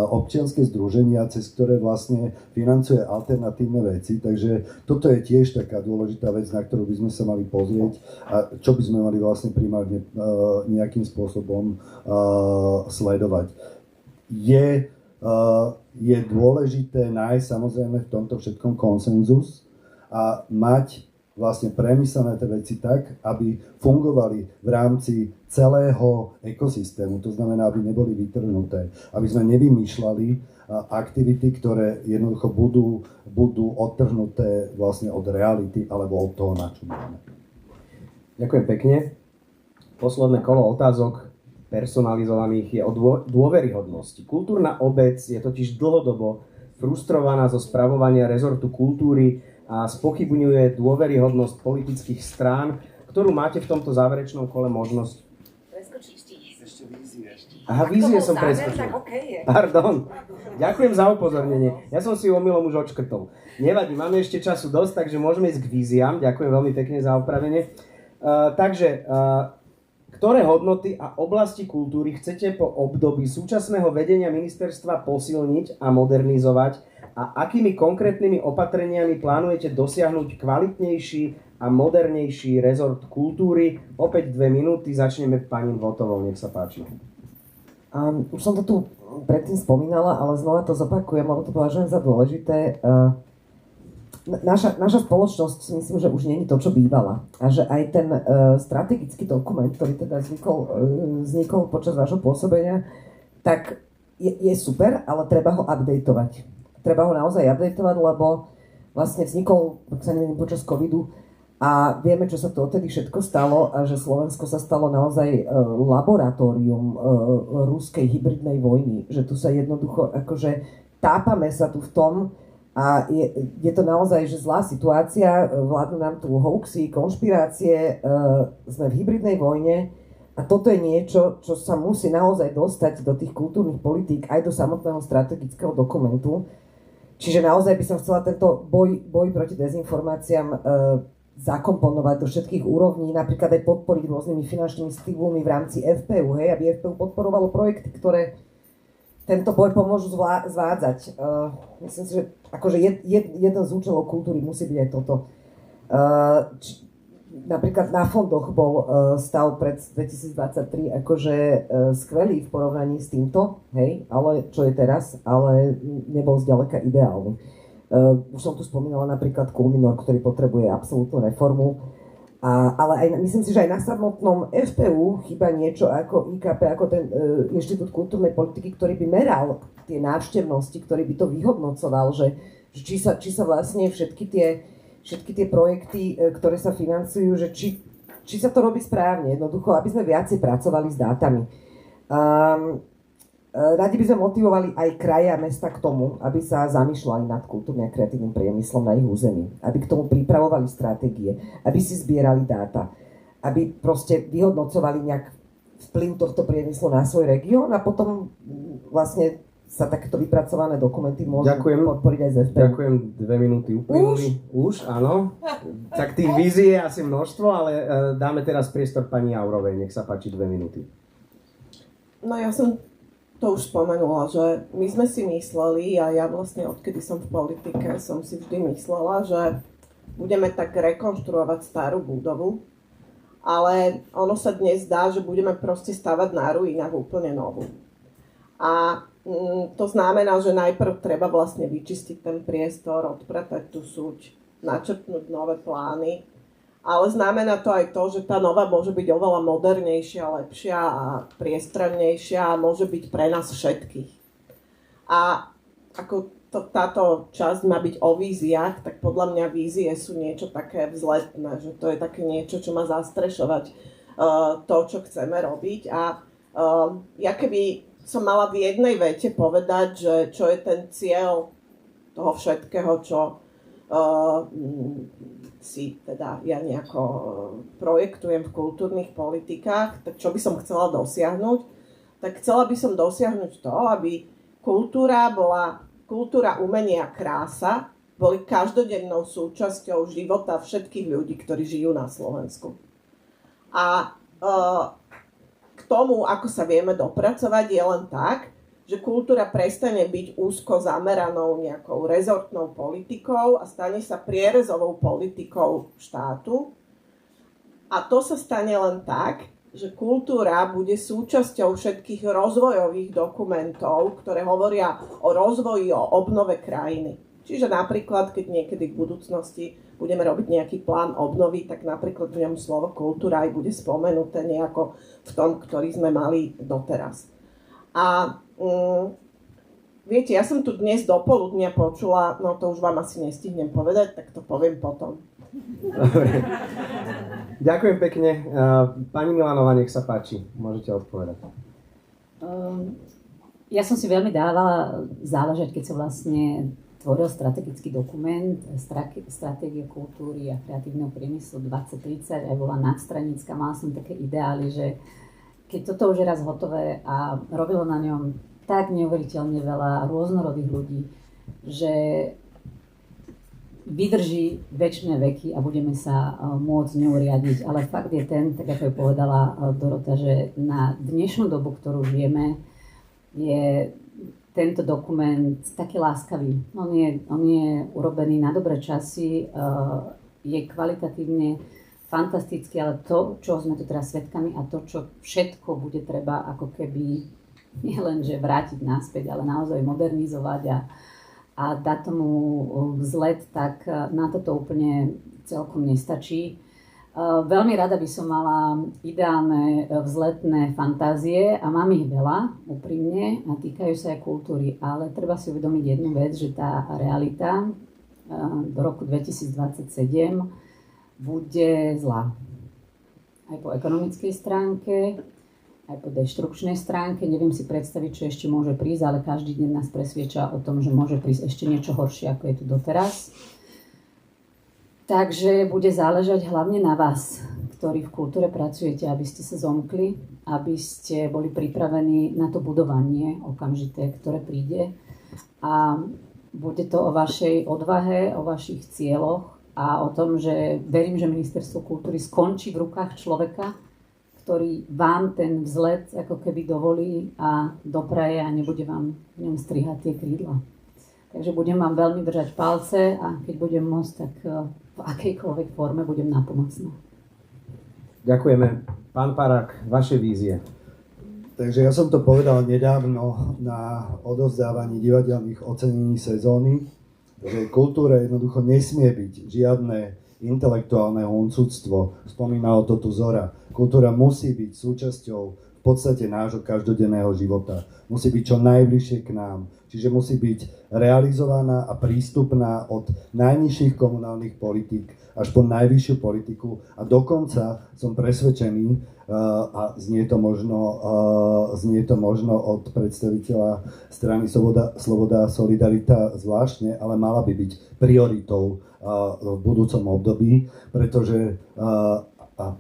občianske združenia, cez ktoré vlastne financuje alternatívne veci. Takže toto je tiež taká dôležitá vec, na ktorú by sme sa mali pozrieť a čo by sme mali vlastne primárne nejakým spôsobom sledovať. Je dôležité nájsť samozrejme v tomto všetkom konsenzus a mať vlastne premyslené tie veci tak, aby fungovali v rámci celého ekosystému. To znamená, aby neboli vytrhnuté, aby sme nevymýšľali aktivity, ktoré jednoducho budú odtrhnuté vlastne od reality alebo od toho, na čo máme. Ďakujem pekne. Posledné kolo otázok personalizovaných je o dôveryhodnosti. Kultúrna obec je totiž dlhodobo frustrovaná zo spravovania rezortu kultúry a spochybňuje dôveryhodnosť politických strán, ktorú máte v tomto záverečnom kole možnosť. Preskočíš ti. Ešte vízie. Aha, vízie som preskočil. Pardon. Ďakujem za upozornenie. Ja som si ju omylom už odškrtol. Nevadí, máme ešte času dosť, takže môžeme ísť k víziám. Ďakujem veľmi pekne za opravenie. Ktoré hodnoty a oblasti kultúry chcete po období súčasného vedenia ministerstva posilniť a modernizovať a akými konkrétnymi opatreniami plánujete dosiahnuť kvalitnejší a modernejší rezort kultúry? Opäť 2 minúty, začneme pani Votovou, nech sa páči. Už som to tu predtým spomínala, ale znova to zopakujem, lebo to považujem za dôležité. Naša spoločnosť si myslím, že už nie je to, čo bývala. A že aj ten strategický dokument, ktorý teda vznikol počas vášho pôsobenia, tak je super, ale treba ho updateovať. Treba ho naozaj updateovať, lebo vlastne vznikol, ak sa neviem, počas covidu a vieme, čo sa to odtedy všetko stalo a že Slovensko sa stalo naozaj laboratórium ruskej hybridnej vojny. Že tu sa jednoducho, akože tápame sa tu v tom, a je to naozaj že zlá situácia, vládnu nám tu hoaxy, konšpirácie, sme v hybridnej vojne a toto je niečo, čo sa musí naozaj dostať do tých kultúrnych politík aj do samotného strategického dokumentu. Čiže naozaj by som chcela tento boj proti dezinformáciám zakomponovať do všetkých úrovní, napríklad aj podporiť rôznymi finančnými stimulmi v rámci FPU, hej, aby FPU podporovalo projekty, ktoré tento boj pomôžu zvádzať. Myslím si, že akože jeden z účelov kultúry musí byť aj toto. Napríklad na fondoch bol stav pred 2023 akože skvelý v porovnaní s týmto, hej, ale čo je teraz, ale nebol zďaleka ideálny. Už som tu spomínala napríklad Kulminor, ktorý potrebuje absolútnu reformu. Ale aj, myslím si, že aj na samotnom FPU chýba niečo ako IKP, ako ten Inštitút kultúrnej politiky, ktorý by meral tie návštevnosti, ktorý by to vyhodnocoval, že či sa vlastne všetky tie projekty, ktoré sa financujú, že či sa to robí správne, jednoducho, aby sme viacej pracovali s dátami. Radi by sme motivovali aj kraje a mesta k tomu, aby sa zamýšľali nad kultúrnym a kreatívnym priemyslom na ich území, aby k tomu pripravovali stratégie, aby si zbierali dáta, aby proste vyhodnocovali nejak vplyv tohto priemyslu na svoj región a potom vlastne sa takéto vypracované dokumenty môžu podporiť aj z FPU. Ďakujem, 2 minúty uplynuli. Už, áno. Tak tých vízií je asi množstvo, ale dáme teraz priestor pani Jaurovej. Nech sa páči, 2 minúty. No ja som to už spomenula, že my sme si mysleli, a ja vlastne odkedy som v politike, som si vždy myslela, že budeme tak rekonštruovať starú budovu ale ono sa dnes zdá, že budeme proste stavať na ruinách úplne novú. A to znamená, že najprv treba vlastne vyčistiť ten priestor, odpratať tú súť, načrtnúť nové plány, ale znamená to aj to, že tá nová môže byť oveľa modernejšia, lepšia a priestrannejšia a môže byť pre nás všetkých. A ako táto časť má byť o víziách, tak podľa mňa vízie sú niečo také vzletné, že to je také niečo, čo má zastrešovať to, čo chceme robiť. A ja keby som mala v jednej vete povedať, že čo je ten cieľ toho všetkého, čo si teda ja nejako projektujem v kultúrnych politikách, tak čo by som chcela dosiahnuť? Tak chcela by som dosiahnuť to, aby kultúra, umenie a krása boli každodennou súčasťou života všetkých ľudí, ktorí žijú na Slovensku. A k tomu, ako sa vieme dopracovať, je len tak, že kultúra prestane byť úzko zameranou nejakou rezortnou politikou a stane sa prierezovou politikou štátu. A to sa stane len tak, že kultúra bude súčasťou všetkých rozvojových dokumentov, ktoré hovoria o rozvoji, o obnove krajiny. Čiže napríklad, keď niekedy v budúcnosti budeme robiť nejaký plán obnovy, tak napríklad v ňom slovo kultúra aj bude spomenuté nejako v tom, ktorý sme mali doteraz. A viete, ja som tu dnes do poludnia počula, no to už vám asi nestihnem povedať, tak to poviem potom. Dobre. Ďakujem pekne. Pani Milanová, nech sa páči, môžete odpovedať. Ja som si veľmi dávala záležať, keď sa vlastne tvoril strategický dokument Stratégia kultúry a kreatívneho priemyslu 2030, aj bola nadstranická, mala som také ideály, že keď toto už je raz hotové a robilo na ňom tak neuveriteľne veľa rôznorodých ľudí, že vydrží večné veky a budeme sa môcť ňou riadiť. Ale fakt je ten, tak ako je povedala Dorota, že na dnešnú dobu, ktorú žijeme, je tento dokument taký láskavý. On je urobený na dobré časy, je kvalitatívne fantastický, ale to, čo sme tu teraz svedkami a to, čo všetko bude treba ako keby nie len, že vrátiť naspäť, ale naozaj modernizovať a dať tomu vzlet, tak na toto úplne celkom nestačí. Veľmi rada by som mala ideálne vzletné fantázie a mám ich veľa, úprimne, a týkajú sa aj kultúry, ale treba si uvedomiť jednu vec, že tá realita do roku 2027 bude zlá. Aj po ekonomickej stránke, aj po deštrukčnej stránke. Neviem si predstaviť, čo ešte môže prísť, ale každý deň nás presviedča o tom, že môže prísť ešte niečo horšie, ako je tu doteraz. Takže bude záležať hlavne na vás, ktorí v kultúre pracujete, aby ste sa zomkli, aby ste boli pripravení na to budovanie okamžité, ktoré príde. A bude to o vašej odvahe, o vašich cieľoch a o tom, že verím, že Ministerstvo kultúry skončí v rukách človeka, ktorý vám ten vzlet ako keby dovolí a dopraje a nebude vám v ňom strihať tie krídla. Takže budem vám veľmi držať palce a keď budem môcť, tak v akejkoľvek forme budem nápomocná. Ďakujeme. Pán Parák, vaše vízie. Takže ja som to povedal nedávno na odovzdávaní divadelných ocenení sezóny, že kultúra jednoducho nesmie byť žiadne intelektuálne huncúctvo. Spomínalo to tu Zora. Kultúra musí byť súčasťou v podstate nášho každodenného života. Musí byť čo najbližšie k nám. Čiže musí byť realizovaná a prístupná od najnižších komunálnych politík až po najvyššiu politiku. A dokonca som presvedčený, a znie to možno od predstaviteľa strany Sloboda a Solidarita zvláštne, ale mala by byť prioritou v budúcom období, pretože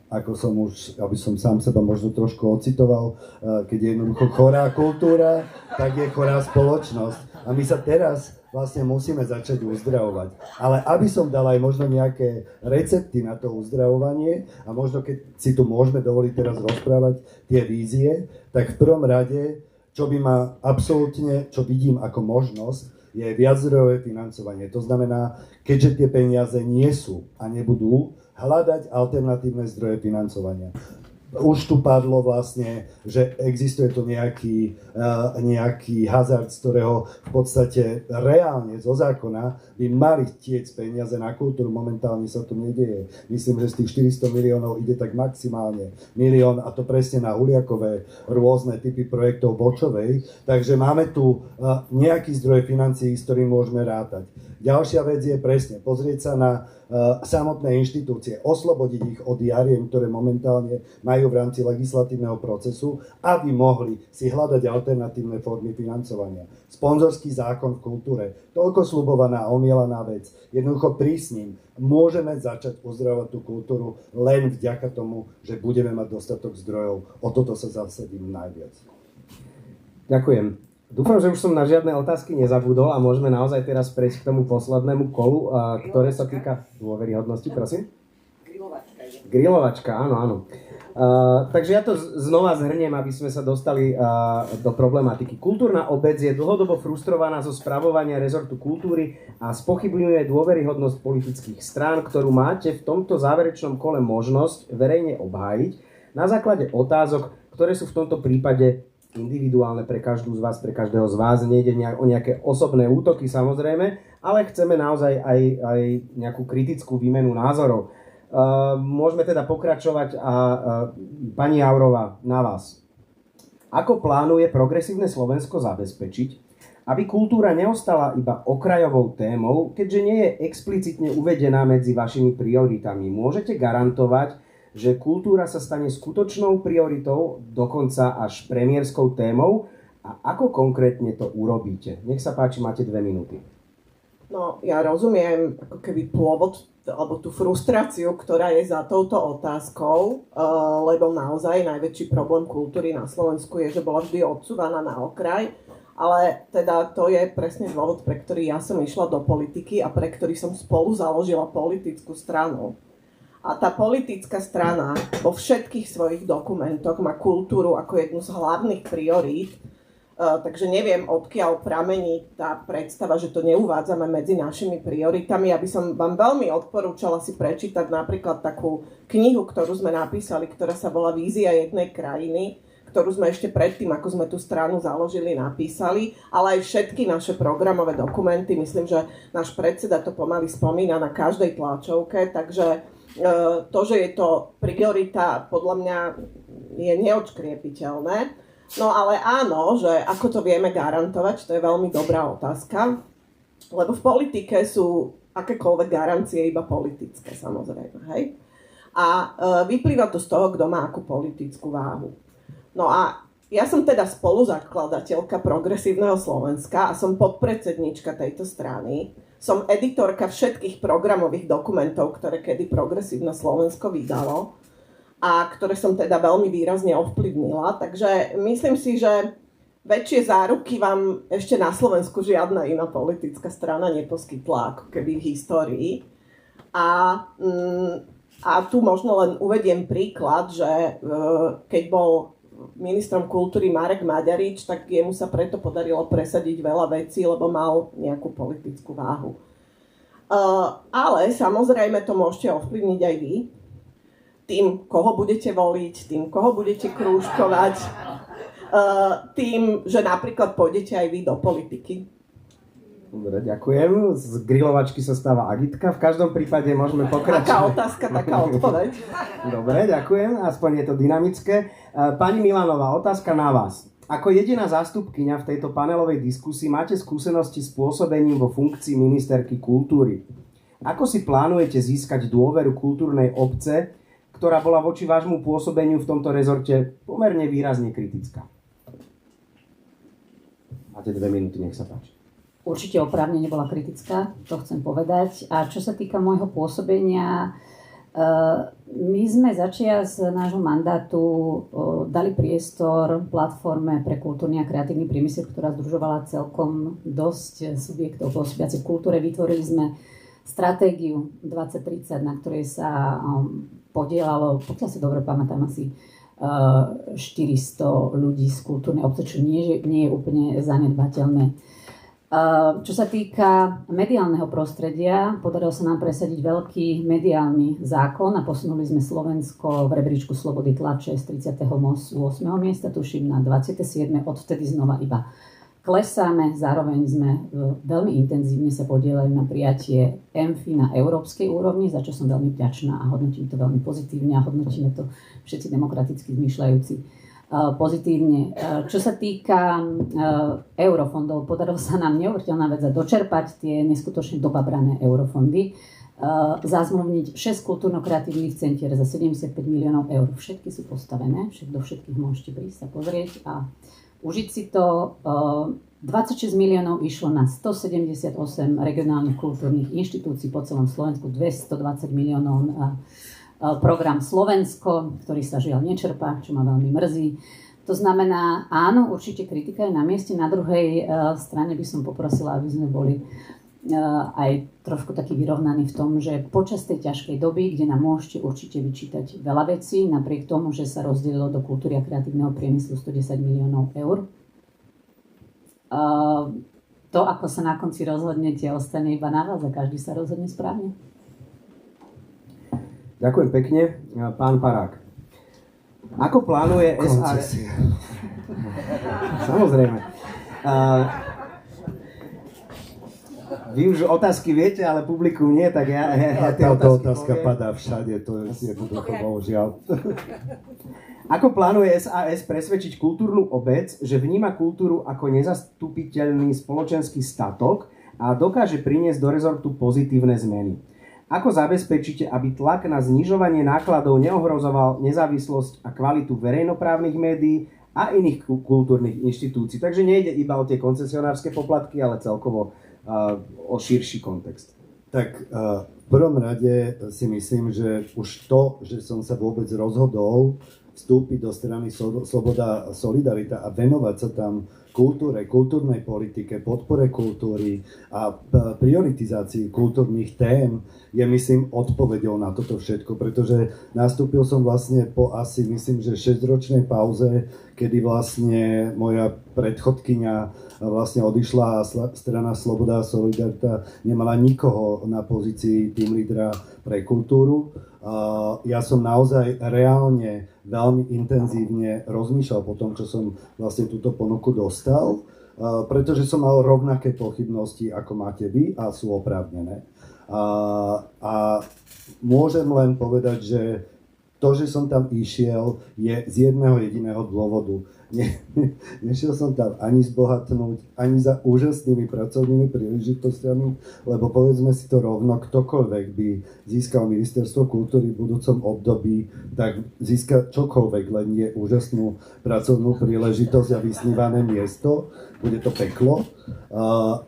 ako som už, aby som sám seba možno trošku ocitoval, keď je jednoducho chorá kultúra, tak je chorá spoločnosť. A my sa teraz vlastne musíme začať uzdravovať. Ale aby som dal aj možno nejaké recepty na to uzdravovanie, a možno keď si tu môžeme dovoliť teraz rozprávať tie vízie, tak v prvom rade, čo by ma absolútne, čo vidím ako možnosť, je viaczdrojové financovanie. To znamená, keďže tie peniaze nie sú a nebudú, hľadať alternatívne zdroje financovania. Už tu padlo vlastne, že existuje tu nejaký hazard, z ktorého v podstate reálne zo zákona by mali tiec peniaze na kultúru. Momentálne sa to nedieje. Myslím, že z tých 400 miliónov ide tak maximálne milión, a to presne na Huliakové rôzne typy projektov Bočovej. Takže máme tu nejaký zdroj financií, s ktorým môžeme rátať. Ďalšia vec je presne pozrieť sa na samotné inštitúcie, oslobodiť ich od jariem, ktoré momentálne majú v rámci legislatívneho procesu, aby mohli si hľadať alternatívne formy financovania. Sponzorský zákon v kultúre, toľko sľubovaná a omielaná vec. Jednoducho prísnym môžeme začať ozdravovať tú kultúru len vďaka tomu, že budeme mať dostatok zdrojov. O toto sa zasadím najviac. Ďakujem. Dúfam, že už som na žiadne otázky nezabudol a môžeme naozaj teraz prejsť k tomu poslednému kolu, ktoré sa týka dôveryhodnosti, prosím. Grilovačka, áno. Takže ja to znova zhrniem, aby sme sa dostali do problematiky. Kultúrna obec je dlhodobo frustrovaná zo spravovania rezortu kultúry a spochybňuje dôveryhodnosť politických strán, ktorú máte v tomto záverečnom kole možnosť verejne obhájiť na základe otázok, ktoré sú v tomto prípade individuálne pre každú z vás, pre každého z vás. Nejde o nejaké osobné útoky samozrejme, ale chceme naozaj aj nejakú kritickú výmenu názorov. Môžeme teda pokračovať a pani Jourová, na vás. Ako plánuje Progresívne Slovensko zabezpečiť, aby kultúra neostala iba okrajovou témou, keďže nie je explicitne uvedená medzi vašimi prioritami? Môžete garantovať, že kultúra sa stane skutočnou prioritou, dokonca až premiérskou témou? A ako konkrétne to urobíte? Nech sa páči, máte 2 minúty. No, ja rozumiem ako keby pôvod, alebo tú frustráciu, ktorá je za touto otázkou, lebo naozaj najväčší problém kultúry na Slovensku je, že bola vždy odsúvaná na okraj, ale teda to je presne dôvod, pre ktorý ja som išla do politiky a pre ktorý som spolu založila politickú stranu. A tá politická strana vo všetkých svojich dokumentoch má kultúru ako jednu z hlavných priorít, takže neviem, odkiaľ pramení tá predstava, že to neuvádzame medzi našimi prioritami. Ja by som vám veľmi odporúčala si prečítať napríklad takú knihu, ktorú sme napísali, ktorá sa volá Vízia jednej krajiny, ktorú sme ešte predtým, ako sme tú stranu založili, napísali, ale aj všetky naše programové dokumenty. Myslím, že náš predseda to pomaly spomína na každej tlačovke, takže to, že je to priorita, podľa mňa je neodškriepiteľné. No ale áno, že ako to vieme garantovať, to je veľmi dobrá otázka, lebo v politike sú akékoľvek garancie iba politické, samozrejme, hej? A vyplýva to z toho, kto má akú politickú váhu. No a ja som teda spoluzakladateľka Progresívneho Slovenska a som podpredsedníčka tejto strany. Som editorka všetkých programových dokumentov, ktoré kedy Progresívne Slovensko vydalo a ktoré som teda veľmi výrazne ovplyvnila. Takže myslím si, že väčšie záruky vám ešte na Slovensku žiadna iná politická strana neposkytla ako keby v histórii. A tu možno len uvediem príklad, že keď bol ministrom kultúry Marek Maďarič, tak jemu sa preto podarilo presadiť veľa vecí, lebo mal nejakú politickú váhu. Ale samozrejme to môžete ovplyvniť aj vy. Tým, koho budete voliť, tým, koho budete krúžkovať, tým, že napríklad pôjdete aj vy do politiky. Dobre, ďakujem. Z grilovačky sa stáva agitka. V každom prípade môžeme pokračovať. Taká otázka, taká odpoveď. Dobre, ďakujem. Aspoň je to dynamické. Pani Milanová, otázka na vás. Ako jediná zástupkyňa v tejto panelovej diskusii máte skúsenosti s pôsobením vo funkcii ministerky kultúry. Ako si plánujete získať dôveru kultúrnej obce, ktorá bola voči vášmu pôsobeniu v tomto rezorte pomerne výrazne kritická? Máte 2 minúty, nech sa páči. Určite oprávnene bola kritická, to chcem povedať. A čo sa týka môjho pôsobenia, my sme začias nášho mandátu dali priestor platforme pre kultúrny a kreatívny priemysel, ktorá združovala celkom dosť subjektov pôsobiacich v kultúre. Vytvorili sme stratégiu 2030, na ktorej sa podielalo, pokiaľ si dobre pamätám, asi 400 ľudí z kultúrnej obce, čo nie je úplne zanedbateľné. Čo sa týka mediálneho prostredia, podarilo sa nám presadiť veľký mediálny zákon a posunuli sme Slovensko v rebríčku slobody tlače z 38. miesta, tuším, na 27. Odvtedy znova iba klesáme. Zároveň sme veľmi intenzívne sa podielali na prijatie EMFI na európskej úrovni, za čo som veľmi vďačná a hodnotím to veľmi pozitívne a hodnotíme to všetci demokraticky zmýšľajúci pozitívne. Čo sa týka eurofondov, podarilo sa nám neuveriteľná vec dočerpať tie neskutočne dobabrané eurofondy, zazmluvniť 6 kultúrno-kreatívnych centier za 75 miliónov eur. Všetky sú postavené, do všetkých môžete prísť sa pozrieť a užiť si to. 26 miliónov išlo na 178 regionálnych kultúrnych inštitúcií po celom Slovensku, 220 miliónov na program Slovensko, ktorý sa žiaľ nečerpá, čo ma veľmi mrzí. To znamená, áno, určite kritika je na mieste. Na druhej strane by som poprosila, aby sme boli aj trošku taký vyrovnaní v tom, že počas tej ťažkej doby, kde nám môžete určite vyčítať veľa vecí, napriek tomu, že sa rozdelilo do kultúry a kreatívneho priemyslu 110 miliónov eur, to, ako sa na konci rozhodnete, ostane iba na vás a každý sa rozhodne správne. Ďakujem pekne. Pán Parák. Ako plánuje SAS... Samozrejme. Vy už otázky viete, ale publikum nie, tak ja tie táto otázka padá všade, to je jednoducho bohužiaľ. Ako plánuje SAS presvedčiť kultúrnu obec, že vníma kultúru ako nezastupiteľný spoločenský statok a dokáže priniesť do rezortu pozitívne zmeny? Ako zabezpečíte, aby tlak na znižovanie nákladov neohrozoval nezávislosť a kvalitu verejnoprávnych médií a iných kultúrnych inštitúcií? Takže nejde iba o tie koncesionárske poplatky, ale celkovo o širší kontext. Tak v prvom rade si myslím, že už to, že som sa vôbec rozhodol vstúpiť do strany Sloboda a Solidarita a venovať sa tam kultúre, kultúrnej politike, podpore kultúry a prioritizácii kultúrnych tém je, myslím, odpoveďou na toto všetko, pretože nastúpil som vlastne po asi, myslím, že 6-ročnej pauze, kedy vlastne moja predchodkyňa vlastne odišla a strana Sloboda a Solidarita nemala nikoho na pozícii team lídra pre kultúru. Ja som naozaj reálne veľmi intenzívne rozmýšľal po tom, čo som vlastne túto ponuku dostal, pretože som mal rovnaké pochybnosti, ako máte vy a sú oprávnené. A môžem len povedať, že to, že som tam išiel, je z jedného jediného dôvodu. Nešiel som tam ani zbohatnúť, ani za úžasnými pracovnými príležitosťami, lebo povedzme si to rovno, ktokoľvek by získal Ministerstvo kultúry v budúcom období, tak získa čokoľvek, len je úžasnú pracovnú príležitosť a vysnívané miesto, bude to peklo,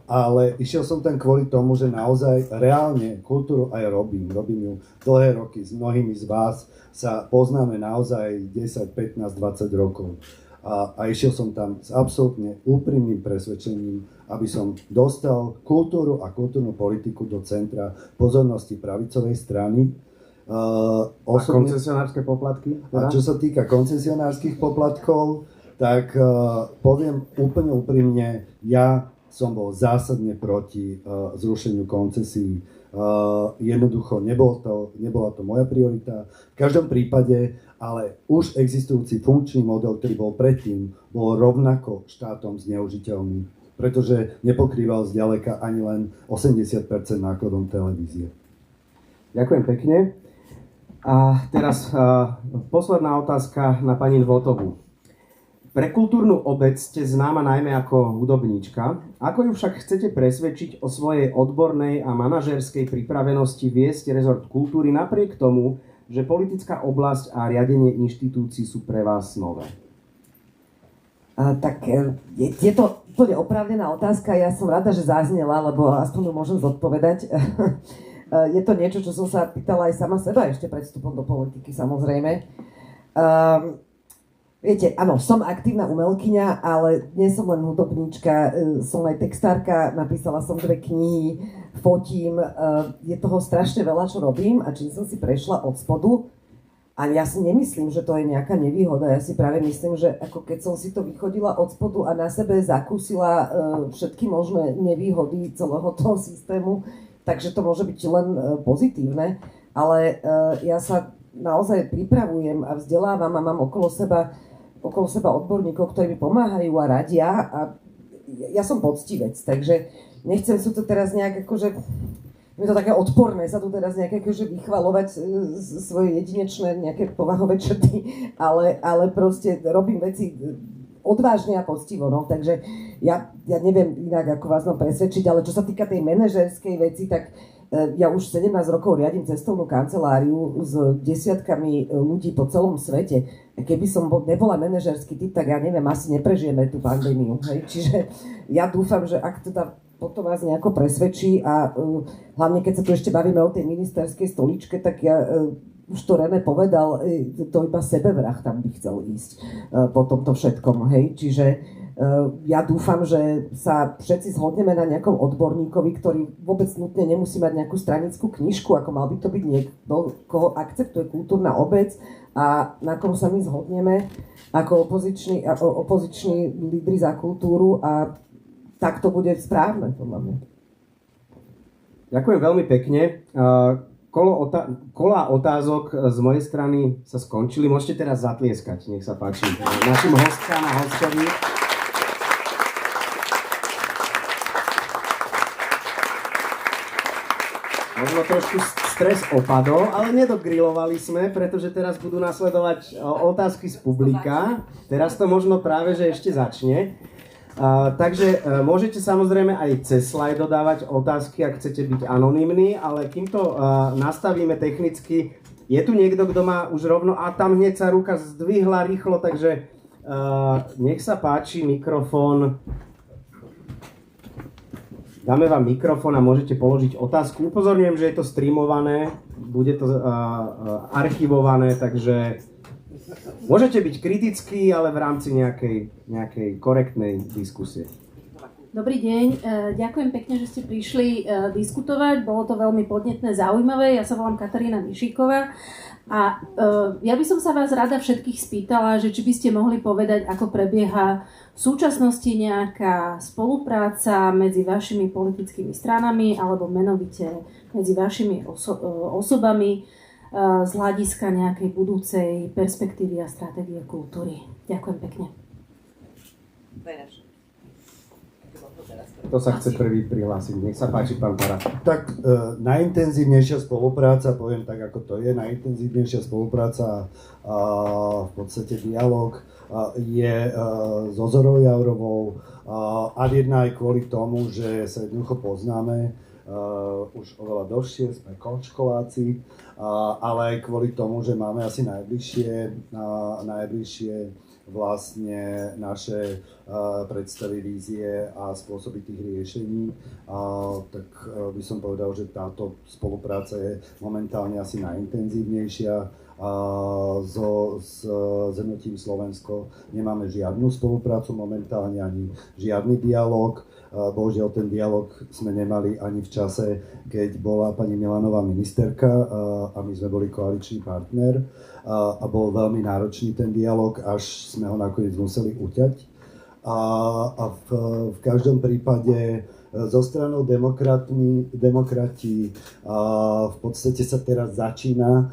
ale išiel som tam kvôli tomu, že naozaj reálne kultúru aj robím ju dlhé roky, s mnohými z vás sa poznáme naozaj 10, 15, 20 rokov. A išiel som tam s absolútne úprimným presvedčením, aby som dostal kultúru a kultúrnu politiku do centra pozornosti pravicovej strany. A koncesionárske poplatky? A čo sa týka koncesionárskych poplatkov, tak poviem úplne úprimne, ja som bol zásadne proti zrušeniu koncesií. Jednoducho nebola to moja priorita. V každom prípade, ale už existujúci funkčný model, ktorý bol predtým, bol rovnako štátom zneužiteľný, pretože nepokrýval zďaleka ani len 80% nákladom televízie. Ďakujem pekne. A teraz posledná otázka na pani Dvotovú. Pre kultúrnu obec ste známa najmä ako hudobníčka. Ako ju však chcete presvedčiť o svojej odbornej a manažerskej pripravenosti viesť rezort kultúry napriek tomu, že politická oblasť a riadenie inštitúcií sú pre vás nové? Je to úplne oprávnená otázka. Ja som rada, že zaznela, lebo aspoň ju môžem zodpovedať. Je to niečo, čo som sa pýtala aj sama seba ešte pred vstupom do politiky, samozrejme. Viete, áno, som aktívna umelkyňa, ale nie som len hudobníčka, som aj textárka, napísala som 2 knihy, fotím, je toho strašne veľa, čo robím a čím som si prešla od spodu A ja si nemyslím, že to je nejaká nevýhoda. Ja si práve myslím, že ako keď som si to vychodila od spodu a na sebe zakúsila všetky možné nevýhody celého toho systému, takže to môže byť len pozitívne. Ale ja sa naozaj pripravujem a vzdelávam a mám okolo seba odborníkov, ktorí mi pomáhajú a radia. A ja som poctivec, takže nechcem si to teraz nejak akože... Je to také odporné sa tu teraz nejaké akože vychvalovať svoje jedinečné nejaké povahové črty, ale proste robím veci odvážne a poctivo, no. Takže ja neviem inak, ako vás mám presvedčiť, ale čo sa týka tej manažerskej veci, tak ja už 17 rokov riadím cestovnú kanceláriu s desiatkami ľudí po celom svete. Keby som nebola manažerský typ, tak ja neviem, asi neprežijeme tú pandémiu. Hej? Čiže ja dúfam, že ak teda potom vás nejako presvedčí a hlavne keď sa tu ešte bavíme o tej ministerskej stoličke, tak ja už to René povedal, to iba sebevrah tam by chcel ísť po tomto všetkom, hej, čiže ja dúfam, že sa všetci zhodneme na nejakom odborníkovi, ktorý vôbec nutne nemusí mať nejakú stranickú knižku, ako mal by to byť niekto, koho akceptuje kultúrna obec a na kom sa my zhodneme ako opoziční lídri za kultúru a tak to bude správne, podľa mňa. Ďakujem veľmi pekne. Kola otázok z mojej strany sa skončili. Môžete teraz zatlieskať, nech sa páči našim hostkám a hostovi. Možno trošku stres opadol, ale nedogrilovali sme, pretože teraz budú nasledovať otázky z publika. Teraz to možno práve, že ešte začne. Takže môžete samozrejme aj cez slide dodávať otázky, ak chcete byť anonymní, ale kým to nastavíme technicky, je tu niekto, kto má už rovno, a tam hneď sa ruka zdvihla rýchlo, takže nech sa páči, mikrofón. Dáme vám mikrofón a môžete položiť otázku. Upozorňujem, že je to streamované, bude to archivované, takže môžete byť kritickí, ale v rámci nejakej korektnej diskusie. Dobrý deň, ďakujem pekne, že ste prišli diskutovať. Bolo to veľmi podnetné, zaujímavé. Ja sa volám Katarína Mišíková a ja by som sa vás rada všetkých spýtala, že či by ste mohli povedať, ako prebieha v súčasnosti nejaká spolupráca medzi vašimi politickými stranami alebo menovite medzi vašimi osobami z hľadiska nejakej budúcej perspektívy a stratégie kultúry. Ďakujem pekne. Kto sa chce prvý prihlásiť? Nech sa páči, pán Para. Tak najintenzívnejšia spolupráca, poviem tak, ako to je, najintenzívnejšia spolupráca a v podstate dialog je so Zorou Jourovou a jedna aj kvôli tomu, že sa jednoducho poznáme už oveľa dlhšie, sme konškoláci, ale aj kvôli tomu, že máme asi najbližšie vlastne naše predstavy, vízie a spôsoby tých riešení, tak by som povedal, že táto spolupráca je momentálne asi najintenzívnejšia. S Hnutím Slovensko nemáme žiadnu spoluprácu momentálne, ani žiadny dialog. Bohužiaľ ten dialog sme nemali ani v čase, keď bola pani Milanová ministerka a my sme boli koaličný partner a bol veľmi náročný ten dialog, až sme ho nakoniec museli uťať. A v každom prípade zo stranou demokrati v podstate sa teraz začína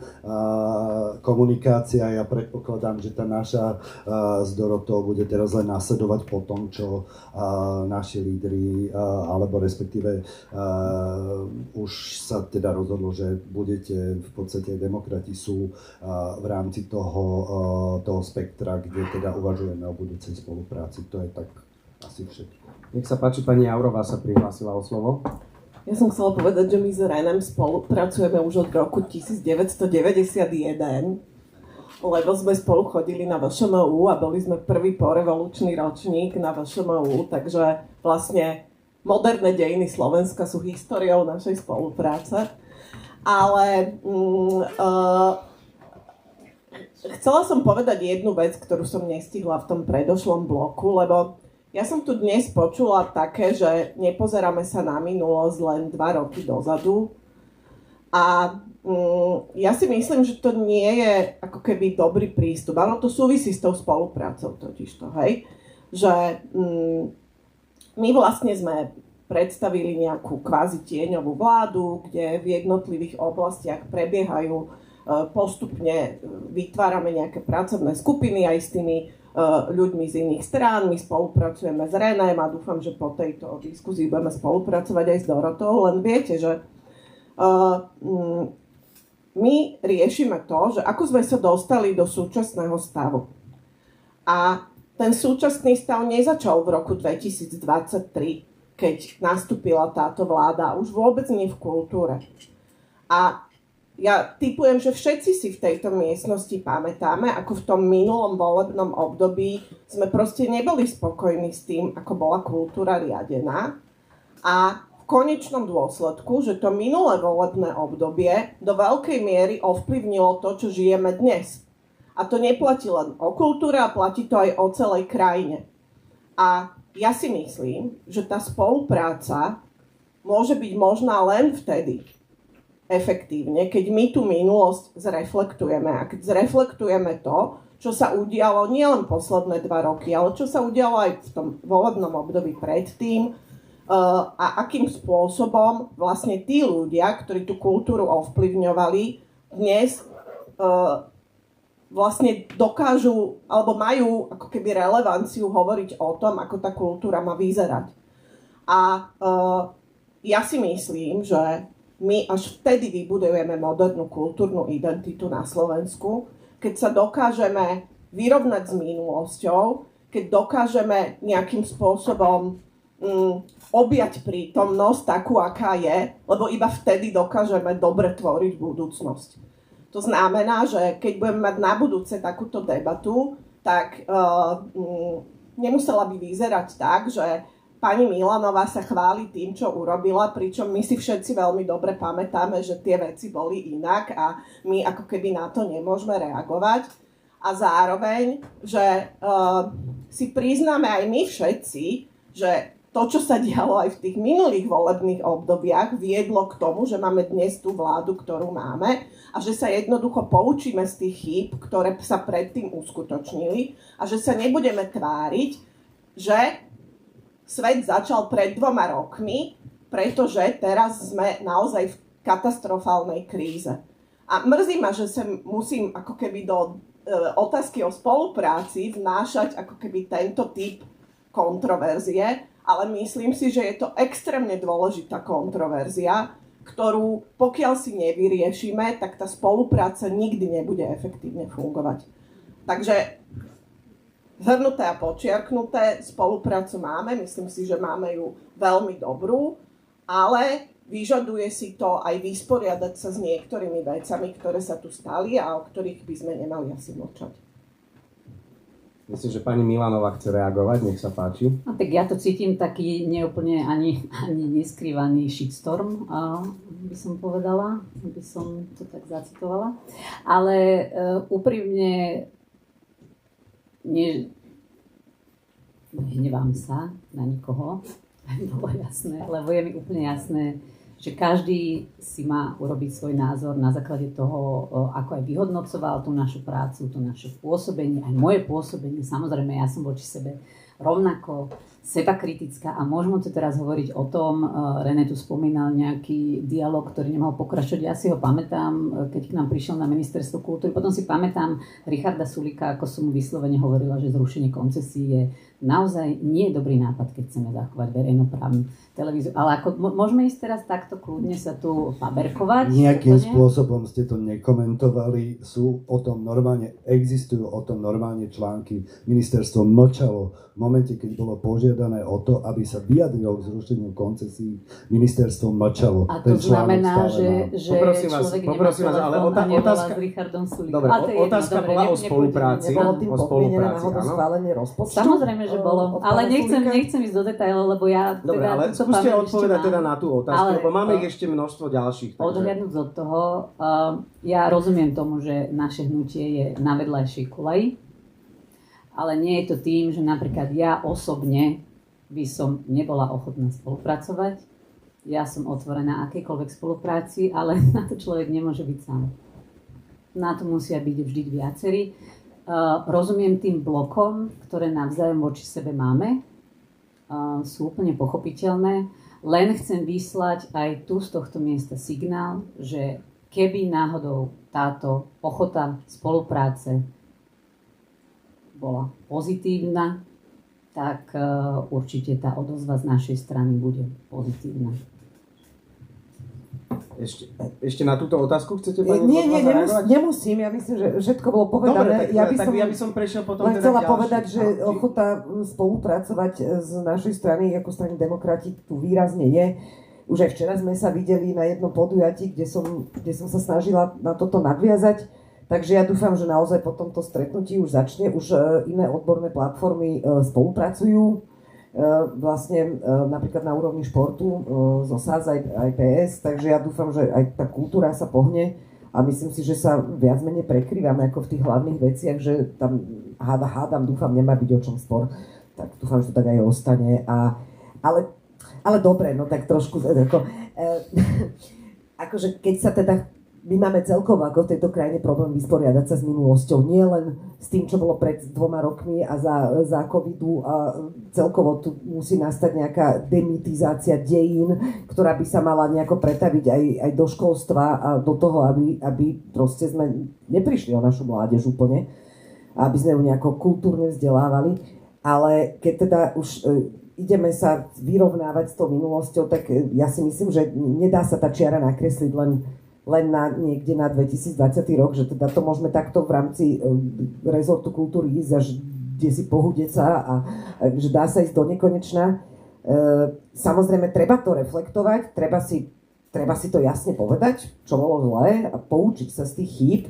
komunikácia. Ja predpokladám, že tá naša s Dorotou bude teraz len nasledovať po tom, čo naši lídri, alebo respektíve už sa teda rozhodlo, že budete v podstate demokrati sú v rámci toho spektra, kde teda uvažujeme o budúcej spolupráci. To je tak asi všetko. Nech sa páči, pani Jourová sa prihlásila o slovo. Ja som chcela povedať, že my s Renem spolupracujeme už od roku 1991, lebo sme spolu chodili na VŠMU a boli sme prvý porevolučný ročník na VŠMU, takže vlastne moderné dejiny Slovenska sú históriou našej spolupráce. Ale chcela som povedať jednu vec, ktorú som nestihla v tom predošlom bloku, lebo ja som tu dnes počula také, že nepozeráme sa na minulosť len 2 roky dozadu. A ja si myslím, že to nie je ako keby dobrý prístup. Áno, to súvisí s tou spoluprácou totižto, hej? Že my vlastne sme predstavili nejakú kvázi tieňovú vládu, kde v jednotlivých oblastiach prebiehajú postupne, vytvárame nejaké pracovné skupiny aj s tými ľuďmi z iných strán. My spolupracujeme s Renem a dúfam, že po tejto diskusii budeme spolupracovať aj s Dorotou, len viete, že my riešime to, že ako sme sa dostali do súčasného stavu. A ten súčasný stav nezačal v roku 2023, keď nastúpila táto vláda, už vôbec nie v kultúre. A ja tipujem, že všetci si v tejto miestnosti pamätáme, ako v tom minulom volebnom období sme proste neboli spokojní s tým, ako bola kultúra riadená. A v konečnom dôsledku, že to minulé volebné obdobie do veľkej miery ovplyvnilo to, čo žijeme dnes. A to neplatí len o kultúre, a platí to aj o celej krajine. A ja si myslím, že tá spolupráca môže byť možná len vtedy efektívne, keď my tú minulosť zreflektujeme. A keď zreflektujeme to, čo sa udialo nielen posledné 2 roky, ale čo sa udialo aj v tom volebnom období predtým, a akým spôsobom vlastne tí ľudia, ktorí tú kultúru ovplyvňovali, dnes vlastne dokážu alebo majú ako keby relevanciu hovoriť o tom, ako tá kultúra má vyzerať. A ja si myslím, že my až vtedy vybudujeme modernú kultúrnu identitu na Slovensku, keď sa dokážeme vyrovnať s minulosťou, keď dokážeme nejakým spôsobom objať prítomnosť takú, aká je, lebo iba vtedy dokážeme dobre tvoriť budúcnosť. To znamená, že keď budeme mať na budúce takúto debatu, tak nemusela by vyzerať tak, že pani Milanová sa chváli tým, čo urobila, pričom my si všetci veľmi dobre pamätáme, že tie veci boli inak a my ako keby na to nemôžeme reagovať. A zároveň, že si priznáme aj my všetci, že to, čo sa dialo aj v tých minulých volebných obdobiach, viedlo k tomu, že máme dnes tú vládu, ktorú máme, a že sa jednoducho poučíme z tých chýb, ktoré sa predtým uskutočnili, a že sa nebudeme tváriť, že svet začal pred 2 rokmi, pretože teraz sme naozaj v katastrofálnej kríze. A mrzí ma, že sa musím ako keby do otázky o spolupráci vnášať ako keby tento typ kontroverzie, ale myslím si, že je to extrémne dôležitá kontroverzia, ktorú pokiaľ si nevyriešime, tak tá spolupráca nikdy nebude efektívne fungovať. Takže zhrnuté a počiarknuté, spoluprácu máme, myslím si, že máme ju veľmi dobrú, ale vyžaduje si to aj vysporiadať sa s niektorými vecami, ktoré sa tu stali a o ktorých by sme nemali asi mlčať. Myslím, že pani Milanová chce reagovať, nech sa páči. No, tak ja to cítim taký neúplne ani neskrývaný shitstorm, by som povedala, by som to tak zacitovala. Ale úprimne nehnevám sa na nikoho, bolo jasné, lebo je mi úplne jasné, že každý si má urobiť svoj názor na základe toho, ako aj vyhodnocoval tú našu prácu, tú naše pôsobenie, aj moje pôsobenie. Samozrejme, ja som voči sebe rovnako sebakritická a môžeme tu teraz hovoriť o tom, René tu spomínal nejaký dialog, ktorý nemal pokračovať. Ja si ho pamätám, keď k nám prišiel na ministerstvo kultúry. Potom si pamätám Richarda Sulíka, ako som mu vyslovene hovorila, že zrušenie koncesí je naozaj nie je dobrý nápad, keď chceme zachovať verejnoprávnu televíziu. Ale ako môžeme ísť teraz takto kľudne sa tu paberkovať? Nejakým spôsobom ste to nekomentovali, existujú o tom normálne články. Ministerstvo mlčalo v momente, keď bolo požiadané o to, aby sa vyjadrilo k zrušeniu koncesí. Ministerstvo mlčalo. A to znamená, že poprosím vás, ale otázka... s Richardom Sulíkom. Dobre, otázka bola o spolupráci. Schválenie rozpočtu? Samozrejme, že bolo. Ale nechcem ísť do detailov, lebo ja dobre, ale skúste odpovedať teda na tú otázku, lebo máme ich ešte množstvo ďalších. Odhľadnúť od toho, ja rozumiem tomu, že naše hnutie je na vedľajšej kolaji, ale nie je to tým, že napríklad ja osobne by som nebola ochotná spolupracovať Ja som otvorená akejkoľvek spolupráci, ale na to človek nemôže byť sám. Na to musia byť vždy viacerí. Rozumiem tým blokom, ktoré navzájom voči sebe máme. Sú úplne pochopiteľné. Len chcem vyslať aj tu z tohto miesta signál, že keby náhodou táto ochota spolupráce bola pozitívna, tak určite tá odozva z našej strany bude pozitívna. Ešte na túto otázku chcete, pani Nie, zareagovať? nemusím. Ja myslím, že všetko bolo povedané. Dobre, tak ja by som prešiel potom len teda chcela ďalší. povedať, že ochota spolupracovať z našej strany, ako strany Demokrati, tu výrazne je. Už aj včera sme sa videli na jednom podujatí, kde som sa snažila na toto nadviazať. Takže ja dúfam, že naozaj po tomto stretnutí už začne. Už iné odborné platformy spolupracujú. Vlastne napríklad na úrovni športu zo SAS aj PS, takže ja dúfam, že aj tá kultúra sa pohne a myslím si, že sa viac menej prekrývame ako v tých hlavných veciach, že tam hádam, dúfam, nemá byť o čom spor, tak dúfam, že to tak aj ostane. Ale dobre, no tak trošku akože keď sa teda my máme celkovo ako v tejto krajine problém vysporiadať sa s minulosťou. Nie len s tým, čo bolo pred 2 rokmi a za covidu. A celkovo tu musí nastať nejaká demitizácia dejín, ktorá by sa mala nejako pretaviť aj do školstva a do toho, aby proste sme neprišli o našu mládež úplne. Aby sme ju nejako kultúrne vzdelávali. Ale keď teda už ideme sa vyrovnávať s tou minulosťou, tak ja si myslím, že nedá sa tá čiara nakresliť len niekde na 2020 rok, že teda to môžeme takto v rámci rezortu kultúry ísť až kde si pohúdeť sa a že dá sa ísť do nekonečna. Samozrejme, treba to reflektovať, treba si to jasne povedať, čo bolo zlé a poučiť sa z tých chýb,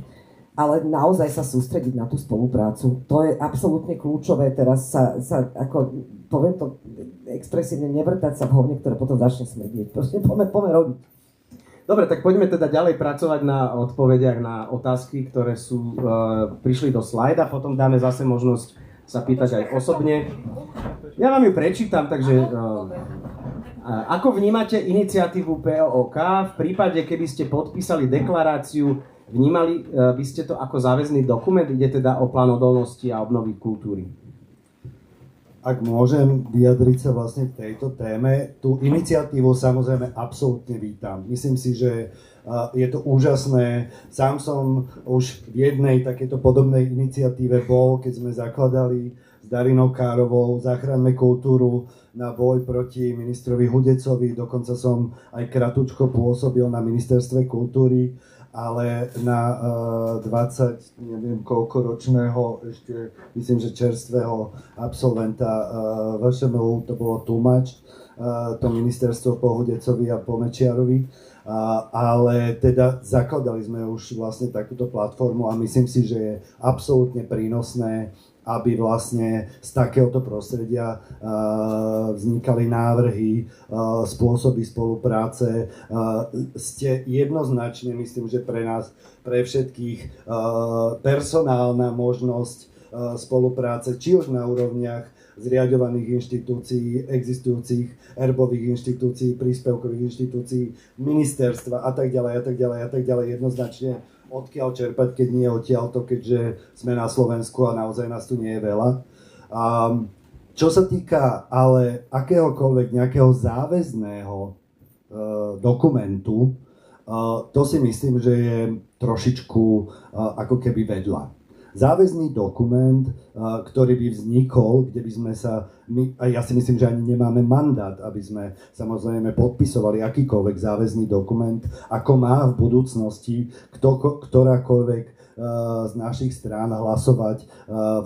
ale naozaj sa sústrediť na tú spoluprácu. To je absolútne kľúčové, teraz sa ako, poviem to expresívne, nevrtať sa v hovne, ktoré potom začne smrdieť. Proste poďme robiť. Dobre, tak poďme teda ďalej pracovať na odpovediach na otázky, ktoré prišli do slajda, potom dáme zase možnosť sa pýtať aj osobne. Ja vám ju prečítam, takže ako vnímate iniciatívu POOK v prípade, keby ste podpísali deklaráciu, vnímali by ste to ako záväzný dokument, ide teda o plán odolnosti a obnovy kultúry? Ak môžem vyjadriť sa vlastne k tejto téme, tú iniciatívu samozrejme absolútne vítam. Myslím si, že je to úžasné. Sám som už v jednej takéto podobnej iniciatíve bol, keď sme zakladali s Darinou Károvou Zachraňme kultúru na boj proti ministrovi Hudecovi. Dokonca som aj kratučko pôsobil na ministerstve kultúry, ale na 20, neviem koľko ročného, ešte myslím, že čerstvého absolventa VŠMU, to bolo too much, to ministerstvo po Hudecovi a po Mečiarovi, ale teda zakladali sme už vlastne takúto platformu a myslím si, že je absolútne prínosné, aby vlastne z takéhoto prostredia vznikali návrhy, spôsoby spolupráce. Ste jednoznačne, myslím, že pre nás, pre všetkých, personálna možnosť spolupráce, či už na úrovniach zriaďovaných inštitúcií, existujúcich erbových inštitúcií, príspevkových inštitúcií, ministerstva a tak ďalej, jednoznačne odkiaľ čerpať, keď nie odtiaľto, keďže sme na Slovensku a naozaj nás tu nie je veľa. Čo sa týka ale akéhokoľvek nejakého záväzného dokumentu, to si myslím, že je trošičku ako keby vedľa. Záväzný dokument, ktorý by vznikol, kde by sme sa, a ja si myslím, že ani nemáme mandát, aby sme samozrejme podpisovali akýkoľvek záväzný dokument, ako má v budúcnosti ktorákoľvek z našich strán hlasovať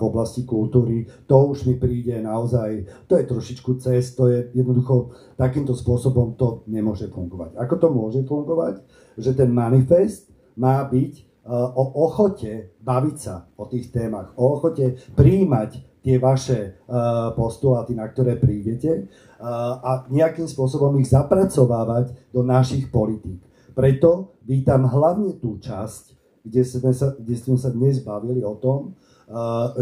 v oblasti kultúry. To už mi príde naozaj, to je trošičku to je jednoducho takýmto spôsobom to nemôže fungovať. Ako to môže fungovať? Že ten manifest má byť o ochote baviť sa o tých témach, o ochote prijímať tie vaše postuláty, na ktoré prídete a nejakým spôsobom ich zapracovávať do našich politík. Preto vítam hlavne tú časť, kde sme sa dnes bavili o tom,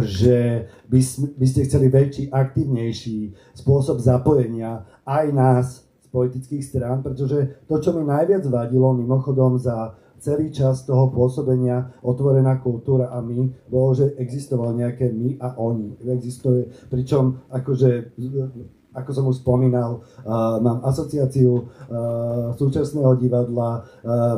že by ste chceli väčší, aktívnejší spôsob zapojenia aj nás z politických strán, pretože to, čo mi najviac vadilo mimochodom za celý čas toho pôsobenia Otvorená kultúra a my, bolo, že existovalo nejaké my a oni. Existuje, pričom akože, ako som už spomínal, mám asociáciu súčasného divadla,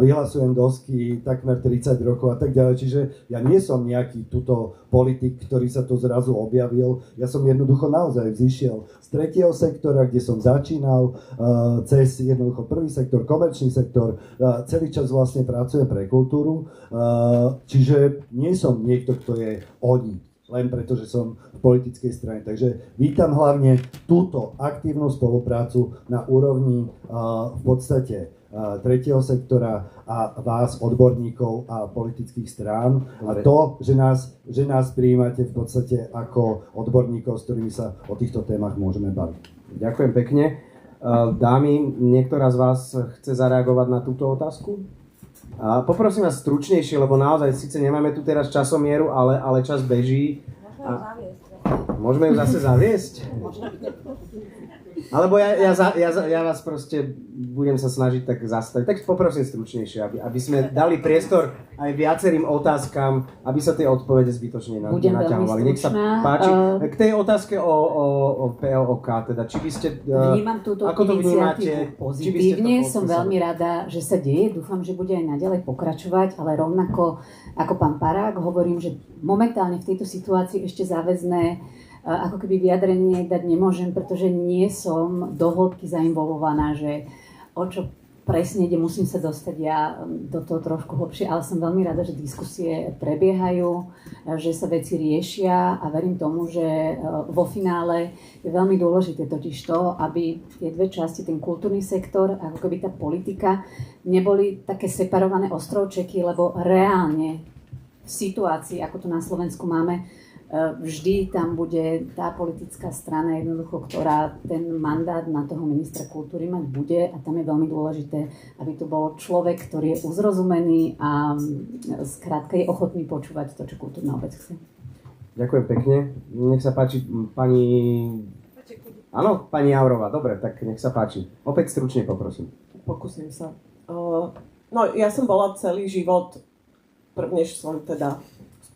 vyhlasujem dosky takmer 30 rokov a tak ďalej, čiže ja nie som nejaký tuto politik, ktorý sa tu zrazu objavil, ja som jednoducho naozaj vzýšiel z tretieho sektora, kde som začínal, cez jednoducho prvý sektor, komerčný sektor, celý čas vlastne pracujem pre kultúru, čiže nie som niekto, kto je oni, len preto, že som v politickej strane. Takže vítam hlavne túto aktívnu spoluprácu na úrovni v podstate tretieho sektora a vás, odborníkov a politických strán. A to, že nás prijímate v podstate ako odborníkov, s ktorými sa o týchto témach môžeme baviť. Ďakujem pekne. Dámy, niektorá z vás chce zareagovať na túto otázku? Poprosím vás stručnejšie, lebo naozaj síce nemáme tu teraz časomieru, ale čas beží. Môžeme ju zase zaviesť? Alebo ja vás proste budem sa snažiť tak zastaviť. Tak poprosím stručnejšie, aby sme dali priestor aj viacerým otázkam, aby sa tie odpovede zbytočne naťahovali. Nech sa páči. K tej otázke o POK, teda či by ste... Vnímam túto iniciatívu pozitívne. Som veľmi rada, že sa deje. Dúfam, že bude aj naďalej pokračovať, ale rovnako ako pán Parák hovorím, že momentálne v tejto situácii ešte záväzné ako keby vyjadrenie dať nemôžem, pretože nie som do hĺbky zainvolvovaná, že o čo presne ide, musím sa dostať ja do toho trošku hlbšie, ale som veľmi rada, že diskusie prebiehajú, že sa veci riešia a verím tomu, že vo finále je veľmi dôležité totiž to, aby tie dve časti, ten kultúrny sektor, ako keby tá politika, neboli také separované ostrovčeky, lebo reálne v situácii, ako tu na Slovensku máme, vždy tam bude tá politická strana jednoducho, ktorá ten mandát na toho ministra kultúry mať bude a tam je veľmi dôležité, aby to bol človek, ktorý je uzrozumený a skrátka je ochotný počúvať to, čo kultúrna obec chce. Ďakujem pekne. Nech sa páči pani... Áno, pani Jaurová. Dobre, tak nech sa páči. Opäť stručne poprosím. Pokúsim sa. No, ja som bola celý život, prvnež som teda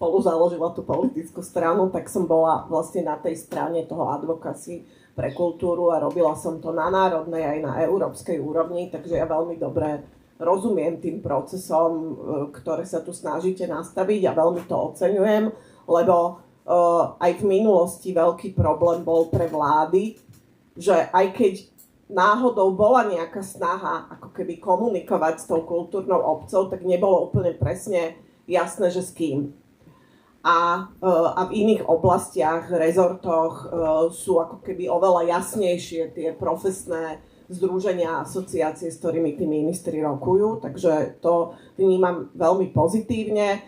spolu založila tú politickú stranu, tak som bola vlastne na tej strane toho advocacy pre kultúru a robila som to na národnej aj na európskej úrovni, takže ja veľmi dobre rozumiem tým procesom, ktoré sa tu snažíte nastaviť a veľmi to oceňujem, lebo aj v minulosti veľký problém bol pre vlády, že aj keď náhodou bola nejaká snaha ako keby komunikovať s tou kultúrnou obcou, tak nebolo úplne presne jasné, že s kým. A v iných oblastiach, rezortoch sú ako keby oveľa jasnejšie tie profesné združenia a asociácie, s ktorými tí ministri rokujú, takže to vnímam veľmi pozitívne.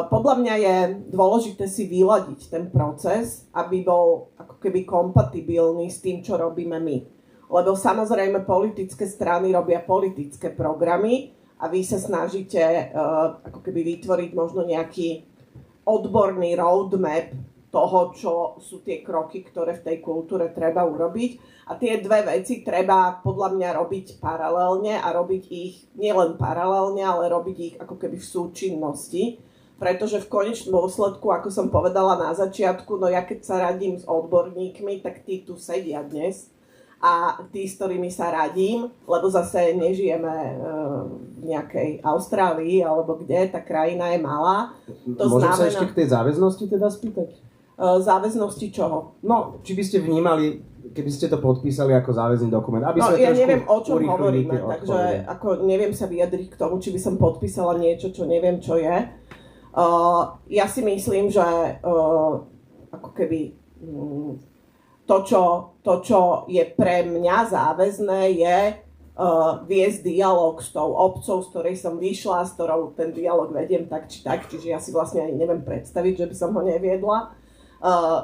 Podľa mňa je dôležité si vyladiť ten proces, aby bol ako keby kompatibilný s tým, čo robíme my. Lebo samozrejme politické strany robia politické programy a vy sa snažíte ako keby vytvoriť možno nejaký odborný roadmap toho, čo sú tie kroky, ktoré v tej kultúre treba urobiť. A tie dve veci treba podľa mňa robiť paralelne a robiť ich nielen paralelne, ale robiť ich ako keby v súčinnosti. Pretože v konečnom dôsledku, ako som povedala na začiatku, no ja keď sa radím s odborníkmi, tak tí tu sedia dnes. A tí, s ktorými sa radím, lebo zase nežijeme v nejakej Austrálii alebo kde, tá krajina je malá. Môžem sa ešte k tej záväznosti teda spýtať? Záväznosti čoho? No, či by ste vnímali, keby ste to podpísali ako záväzný dokument, aby sa ja neviem, o čom hovoríme, takže ako neviem sa vyjadriť k tomu, či by som podpísala niečo, čo neviem, čo je. Ja si myslím, že ako keby... To, čo je pre mňa záväzné, je viesť dialog s tou obcou, z ktorej som vyšla, s ktorou ten dialog vediem tak či tak, čiže ja si vlastne ani neviem predstaviť, že by som ho neviedla.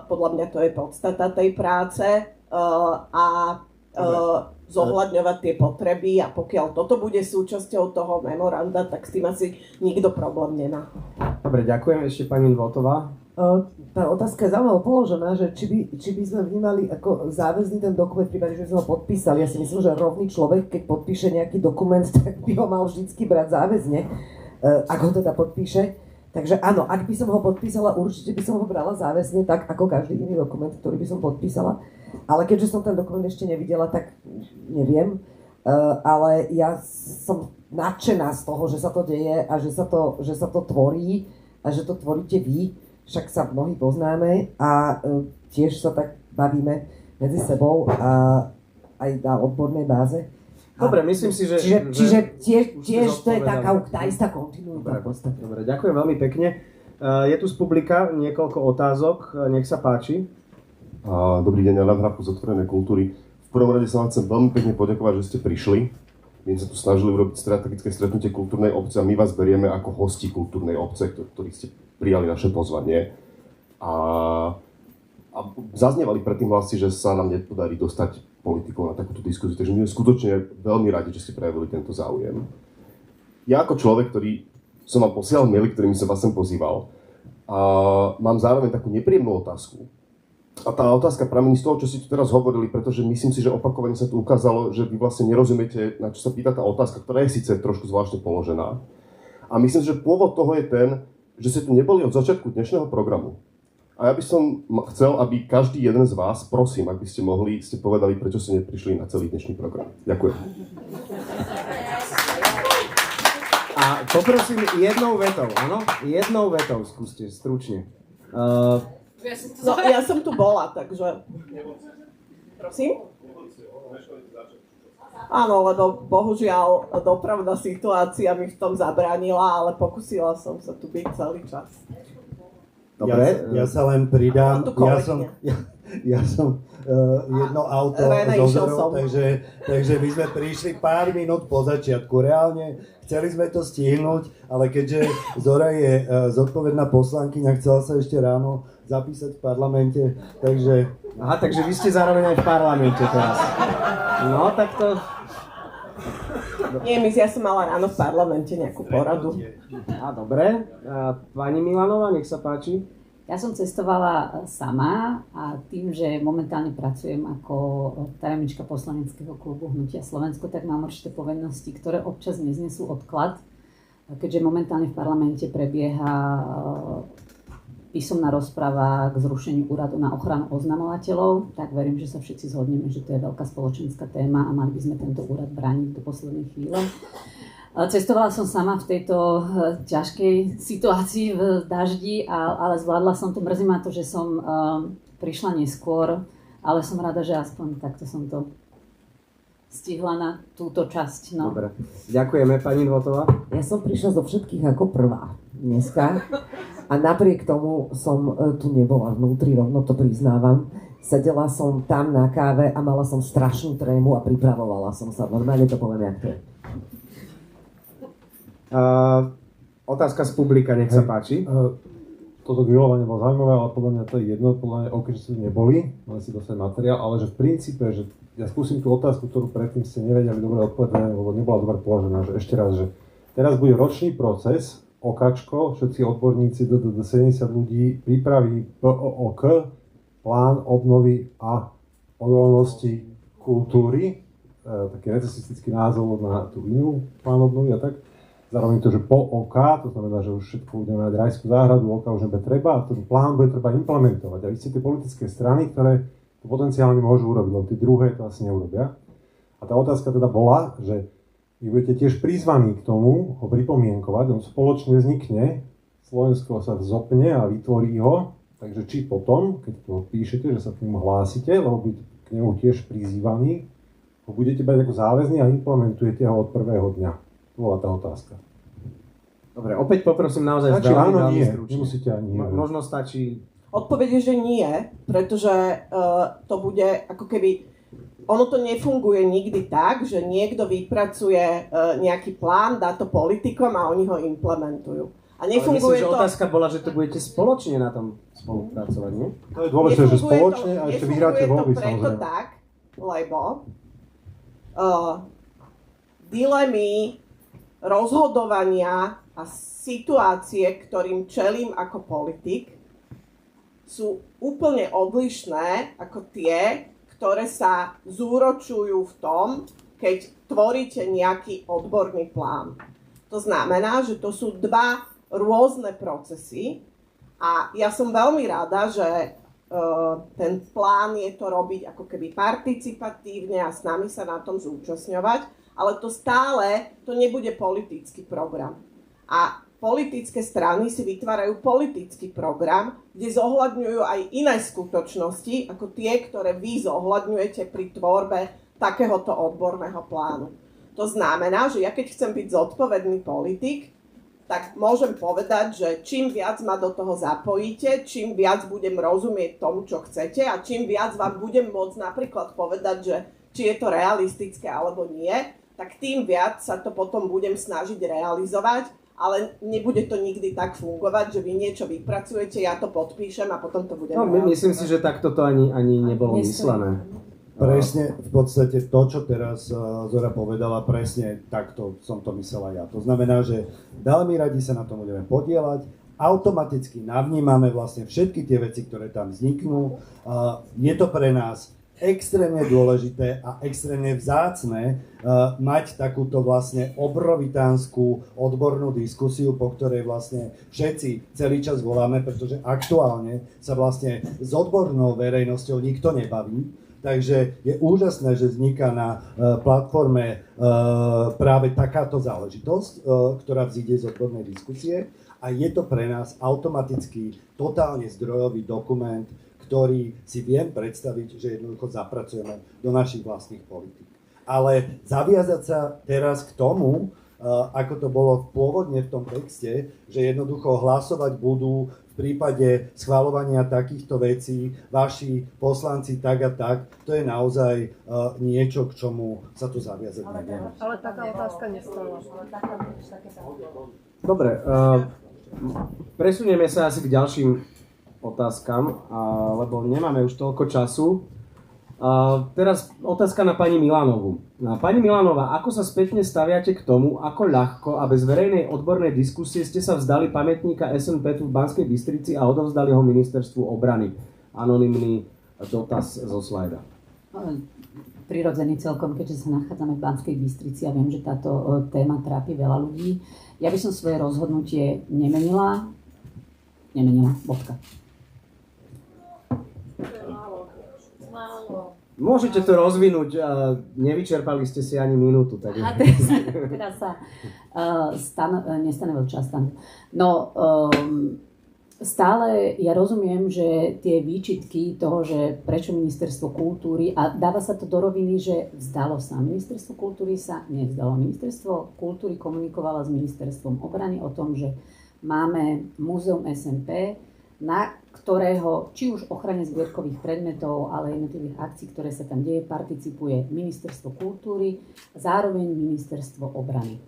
Podľa mňa to je podstata tej práce a zohľadňovať tie potreby a pokiaľ toto bude súčasťou toho memoranda, tak s tým asi nikto problém nemá. Dobre, ďakujem. Ešte pani Votová. Tá otázka je zaujímavo položená, že či by sme vnímali ako záväzný ten dokument v prípade, že by sme ho podpísali. Ja si myslím, že rovný človek, keď podpíše nejaký dokument, tak by ho mal vždycky brať záväzne, ak ho teda podpíše. Takže áno, ak by som ho podpísala, určite by som ho brala záväzne, tak ako každý iný dokument, ktorý by som podpísala. Ale keďže som ten dokument ešte nevidela, tak neviem. Ale ja som nadšená z toho, že sa to deje a že sa to tvorí a že to tvoríte vy. Však sa mnohí poznáme a tiež sa tak bavíme medzi sebou a aj na odbornej báze. Dobre, myslím si, že... Čiže tiež to je tá istá kontinuita. Dobre, ďakujem veľmi pekne. Je tu z publika niekoľko otázok, nech sa páči. Dobrý deň, Adam Hrabko z Otvorenej kultúry. V prvom rade sa vám chcem veľmi pekne poďakovať, že ste prišli. My sa tu snažili urobiť strategické stretnutie kultúrnej obce a my vás berieme ako hosti kultúrnej obce, ktorí ste prijali naše pozvanie. A zaznievali predtým hlasy, že sa nám nepodarí dostať politikov na takúto diskusiu, takže my sme skutočne veľmi radi, že ste prejavili tento záujem. Ja ako človek, ktorý som vám posielal maily, ktorými som vás sem pozýval, a mám zároveň takú nepríjemnú otázku. A tá otázka pramení z toho, čo si tu teraz hovorili, pretože myslím si, že opakovane sa tu ukázalo, že vy vlastne nerozumiete, na čo sa pýta tá otázka, ktorá je síce trošku zvláštne položená. A myslím si, že pôvod toho je ten, že ste tu neboli od začiatku dnešného programu. A ja by som chcel, aby každý jeden z vás, prosím, ak by ste mohli, ste povedali, prečo ste neprišli na celý dnešný program. Ďakujem. A poprosím jednou vetou, áno? Jednou vetou skúste, stručne. Ja som tu bola, takže... Prosím? Áno, lebo bohužiaľ dopravná situácia mi v tom zabránila, ale pokusila som sa tu byť celý čas. Dobre. Ja sa len pridám. Ja som jedno auto zozoril, takže my sme prišli pár minút po začiatku. Reálne chceli sme to stihnúť, ale keďže Zora je zodpovedná poslankyňa, chcela sa ešte ráno zapísať v parlamente, takže... Aha, takže vy ste zároveň aj v parlamente teraz. No, tak to... Nie, ja som mala ráno v parlamente nejakú poradu. Dobre. Pani Milanová, nech sa páči. Ja som cestovala sama a tým, že momentálne pracujem ako tajomnička poslaneckého klubu Hnutia Slovensko, tak mám určité povinnosti, ktoré občas neznesú odklad. Keďže momentálne v parlamente prebieha písomná rozprava k zrušeniu úradu na ochranu oznamovateľov, tak verím, že sa všetci zhodneme, že to je veľká spoločenská téma a mali by sme tento úrad brániť do poslednej chvíle. Cestovala som sama v tejto ťažkej situácii v daždi, ale zvládla som to. Mrzí ma to, že som prišla neskôr, ale som rada, že aspoň takto som to stihla na túto časť. No. Dobre. Ďakujeme, pani Dvotová. Ja som prišla zo všetkých ako prvá dneska. A napriek tomu som tu nebola vnútri, rovno to priznávam. Sedela som tam na káve a mala som strašnú trému a pripravovala som sa. Normálne to poviem, jak to je. Otázka z publika, nech sa páči. Toto grilovanie bolo zaujímavé, ale podľa mňa to je jedno, podľa mňa že ste neboli, mali si dostať materiál, ale že v princípe, že ja skúsim tú otázku, ktorú predtým ste nevedeli dobre odpovedať, lebo nebola dobre položená, že ešte raz, že teraz bude ročný proces, OKAčko, všetci odborníci, 70 ľudí pripraví POOK, plán obnovy a odolnosti kultúry, taký recesistický názov na tú inú plán obnovy a tak. Zároveň to, že po OK, to znamená, že už všetko budeme mať rajskú záhradu, OK už nebude treba a ten plán bude treba implementovať. A vy ste tie politické strany, ktoré to potenciálne môžu urobiť, lebo tie druhé to asi neurobia. A tá otázka teda bola, že vy budete tiež prizvaní k tomu ho pripomienkovať, on spoločne vznikne, Slovensko sa zopne a vytvorí ho, takže či potom, keď to píšete, že sa k nemu hlásite, lebo budete k nemu tiež prizývaní, ho budete brať ako záväzný a implementujete ho od prvého dňa. To bola tá otázka. Dobre, opäť poprosím naozaj veľmi stručne. Nemusíte ani možno stačí... Odpoveď je, že nie, pretože to bude ako keby... Ono to nefunguje nikdy tak, že niekto vypracuje nejaký plán, dá to politikom a oni ho implementujú. A nefunguje myslím, že otázka bola, že to budete spoločne na tom spolupracovať, nie? To je dôležité, že spoločne a ešte vyhráte voľby, samozrejme. Nefunguje to preto tak, lebo dilemy, rozhodovania a situácie, ktorým čelím ako politik, sú úplne odlišné ako tie, ktoré sa zúročujú v tom, keď tvoríte nejaký odborný plán. To znamená, že to sú dva rôzne procesy a ja som veľmi rada, že ten plán je to robiť ako keby participatívne a s nami sa na tom zúčastňovať, ale to nebude politický program. A politické strany si vytvárajú politický program, kde zohľadňujú aj iné skutočnosti, ako tie, ktoré vy zohľadňujete pri tvorbe takéhoto odborného plánu. To znamená, že ja keď chcem byť zodpovedný politik, tak môžem povedať, že čím viac ma do toho zapojíte, čím viac budem rozumieť tomu, čo chcete a čím viac vám budem môcť napríklad povedať, že či je to realistické alebo nie, tak tým viac sa to potom budem snažiť realizovať, ale nebude to nikdy tak fungovať, že vy niečo vypracujete, ja to podpíšem a potom to budem realizovať. Myslím si, že takto to ani nebolo myslené. Presne, v podstate to, čo teraz Zora povedala, presne takto som to myslel aj ja. To znamená, že veľmi radi sa na tom budeme podieľať, automaticky navnímame vlastne všetky tie veci, ktoré tam vzniknú. Je to pre nás extrémne dôležité a extrémne vzácne mať takúto vlastne obrovitánsku odbornú diskusiu, po ktorej vlastne všetci celý čas voláme, pretože aktuálne sa vlastne s odbornou verejnosťou nikto nebaví. Takže je úžasné, že vzniká na platforme práve takáto záležitosť, ktorá vzíde z odbornej diskusie a je to pre nás automaticky totálne zdrojový dokument, ktorý si viem predstaviť, že jednoducho zapracujeme do našich vlastných politík. Ale zaviazať sa teraz k tomu, ako to bolo pôvodne v tom texte, že jednoducho hlasovať budú v prípade schvaľovania takýchto vecí vaši poslanci tak a tak, to je naozaj niečo, k čomu sa tu zaviazať nevieme. Ale taká otázka nestala. Dobre, presunieme sa asi k ďalším otázkam, lebo nemáme už toľko času. Teraz otázka na pani Milanovú. Pani Milanová, ako sa spätne staviate k tomu, ako ľahko a bez verejnej odbornej diskusie ste sa vzdali pamätníka SNP tu v Banskej Bystrici a odovzdali ho ministerstvu obrany? Anonymný dotaz zo slajda. Prirodzený celkom, keďže sa nachádzame v Banskej Bystrici a viem, že táto téma trápi veľa ľudí. Ja by som svoje rozhodnutie nemenila, bodka. Môžete to rozvinúť, nevyčerpali ste si ani minútu. Tak... Teraz sa nestane veľa čas tam. No, stále ja rozumiem, že tie výčitky toho, že prečo ministerstvo kultúry, a dáva sa to do roviny, že vzdalo sa. Ministerstvo kultúry sa nevzdalo. Ministerstvo kultúry komunikovalo s ministerstvom obrany o tom, že máme múzeum SNP, na ktorého či už ochrane zbierkových predmetov, ale jednotlivých akcií, ktoré sa tam deje, participuje Ministerstvo kultúry, zároveň Ministerstvo obrany.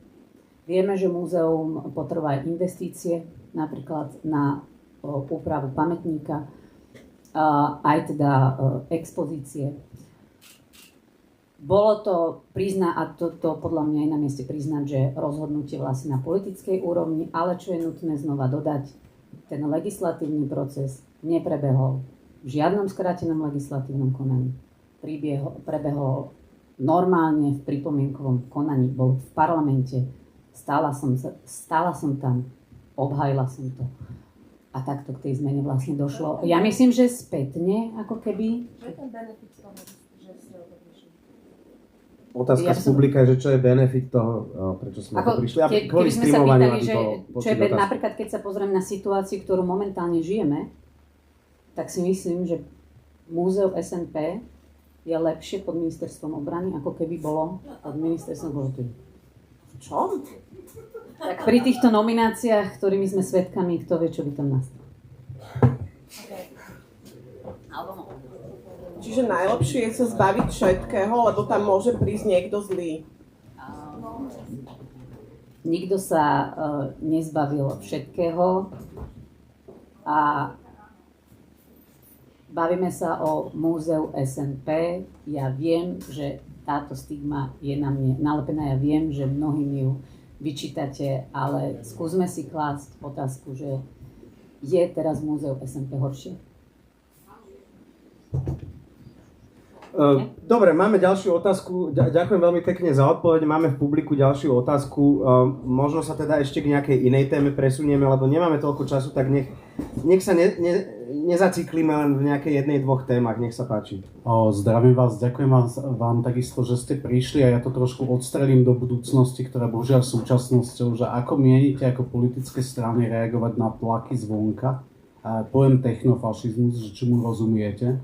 Vieme, že múzeum potrebuje aj investície, napríklad na úpravu pamätníka, aj teda expozície. Bolo to a to podľa mňa je na mieste priznať, že rozhodnutie vlastne na politickej úrovni, ale čo je nutné znova dodať, ten legislatívny proces neprebehol v žiadnom skrátenom legislatívnom konaní. Prebehol normálne v pripomienkovom konaní, bol v parlamente, stála som tam, obhájila som to. A takto k tej zmene vlastne došlo. Ja myslím, že spätne, ako keby... Čo je ten benefit z toho, že ste o to prišli? Otázka z publika je, že čo je benefit toho, prečo sme to prišli. A kvôli streamovaniu, aby bolo počuť otázku. Napríklad, keď sa pozriem na situáciu, ktorú momentálne žijeme, tak si myslím, že múzeum SNP je lepšie pod ministerstvom obrany, ako keby bolo pod ministerstvom kultúry. Čo? Tak pri týchto nomináciách, ktorými sme svedkami, kto vie, čo by tam nastalo. Čiže najlepšie je sa zbaviť všetkého, lebo tam môže prísť niekto zlý. Nikto sa nezbavil všetkého a bavíme sa o múzeu SNP. Ja viem, že táto stigma je na mne nalepená. Ja viem, že mnohí mi ju vyčítate, ale skúsme si klásť otázku, že je teraz múzeu SNP horšie? Dobre, máme ďalšiu otázku. Ďakujem veľmi pekne za odpoveď. Máme v publiku ďalšiu otázku. Možno sa teda ešte k nejakej inej téme presunieme, lebo nemáme toľko času, tak nech sa nezaciklíme len v nejakej jednej, dvoch témach. Nech sa páči. Zdravím vás, ďakujem vám takisto, že ste prišli a ja to trošku odstrelím do budúcnosti, ktorá bohužiaľ súčasnosťou, že ako mienite ako politické strany reagovať na tlaky zvonka. Pojem technofašizmus, že čomu rozumiete.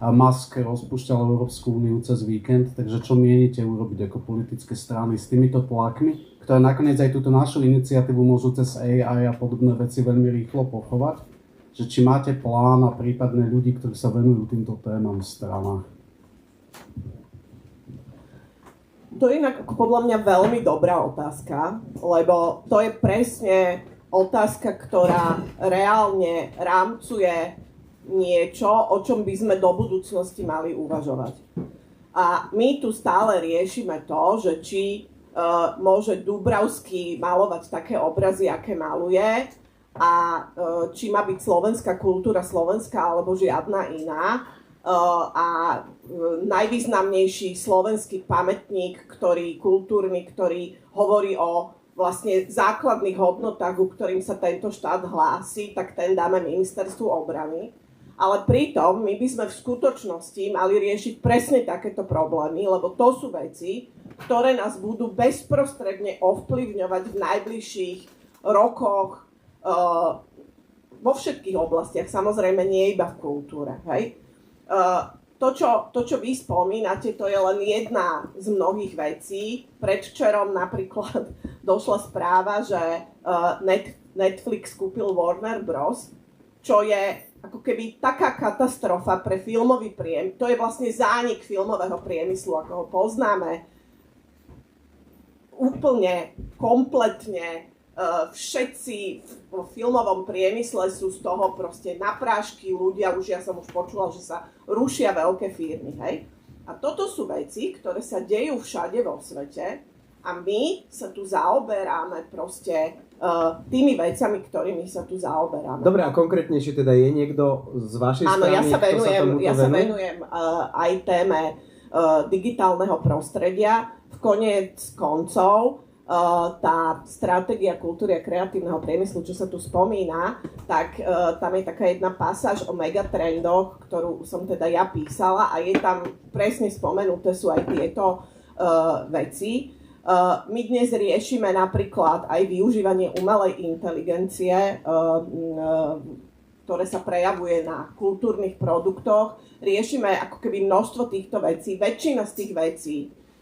Musk rozpúšťal Európsku úniu cez víkend, takže čo mienite urobiť ako politické strany s týmito tlakmi, ktoré nakoniec aj túto našu iniciatívu môžu cez AI a podobné veci veľmi rýchlo pochovať? Že či máte plán a prípadne ľudí, ktorí sa venujú týmto témam v stranách? To je inak podľa mňa veľmi dobrá otázka, lebo to je presne otázka, ktorá reálne rámcuje niečo, o čom by sme do budúcnosti mali uvažovať. A my tu stále riešime to, že či môže Dúbravský malovať také obrazy, aké maluje, a či má byť slovenská kultúra slovenská alebo žiadna iná. A najvýznamnejší slovenský pamätník, kultúrny, ktorý hovorí o vlastne základných hodnotách, ku ktorým sa tento štát hlási, tak ten dáme ministerstvu obrany. Ale pritom my by sme v skutočnosti mali riešiť presne takéto problémy, lebo to sú veci, ktoré nás budú bezprostredne ovplyvňovať v najbližších rokoch vo všetkých oblastiach, samozrejme nie iba v kultúre. Hej? To, čo vy spomínate, to je len jedna z mnohých vecí. Predvčerom napríklad došla správa, že Netflix kúpil Warner Bros., čo je ako keby taká katastrofa pre filmový priemysel. To je vlastne zánik filmového priemyslu, ako ho poznáme. Úplne, kompletne všetci vo filmovom priemysle sú z toho proste na prášky ľudia, ja som už počula, že sa rušia veľké firmy, hej. A toto sú veci, ktoré sa dejú všade vo svete a my sa tu zaoberáme proste tými vecami, ktorými sa tu zaoberáme. Dobre, a konkrétnejšie teda je niekto z vašej strany, ja sa venuje? venujem aj téme digitálneho prostredia. V koniec koncov tá stratégia kultúry a kreatívneho priemyslu, čo sa tu spomína, tak tam je taká jedna pasáž o megatrendoch, ktorú som teda ja písala a je tam presne spomenuté sú aj tieto veci. My dnes riešime napríklad aj využívanie umelej inteligencie, ktoré sa prejavuje na kultúrnych produktoch. Riešime ako keby množstvo týchto vecí. Väčšina z tých vecí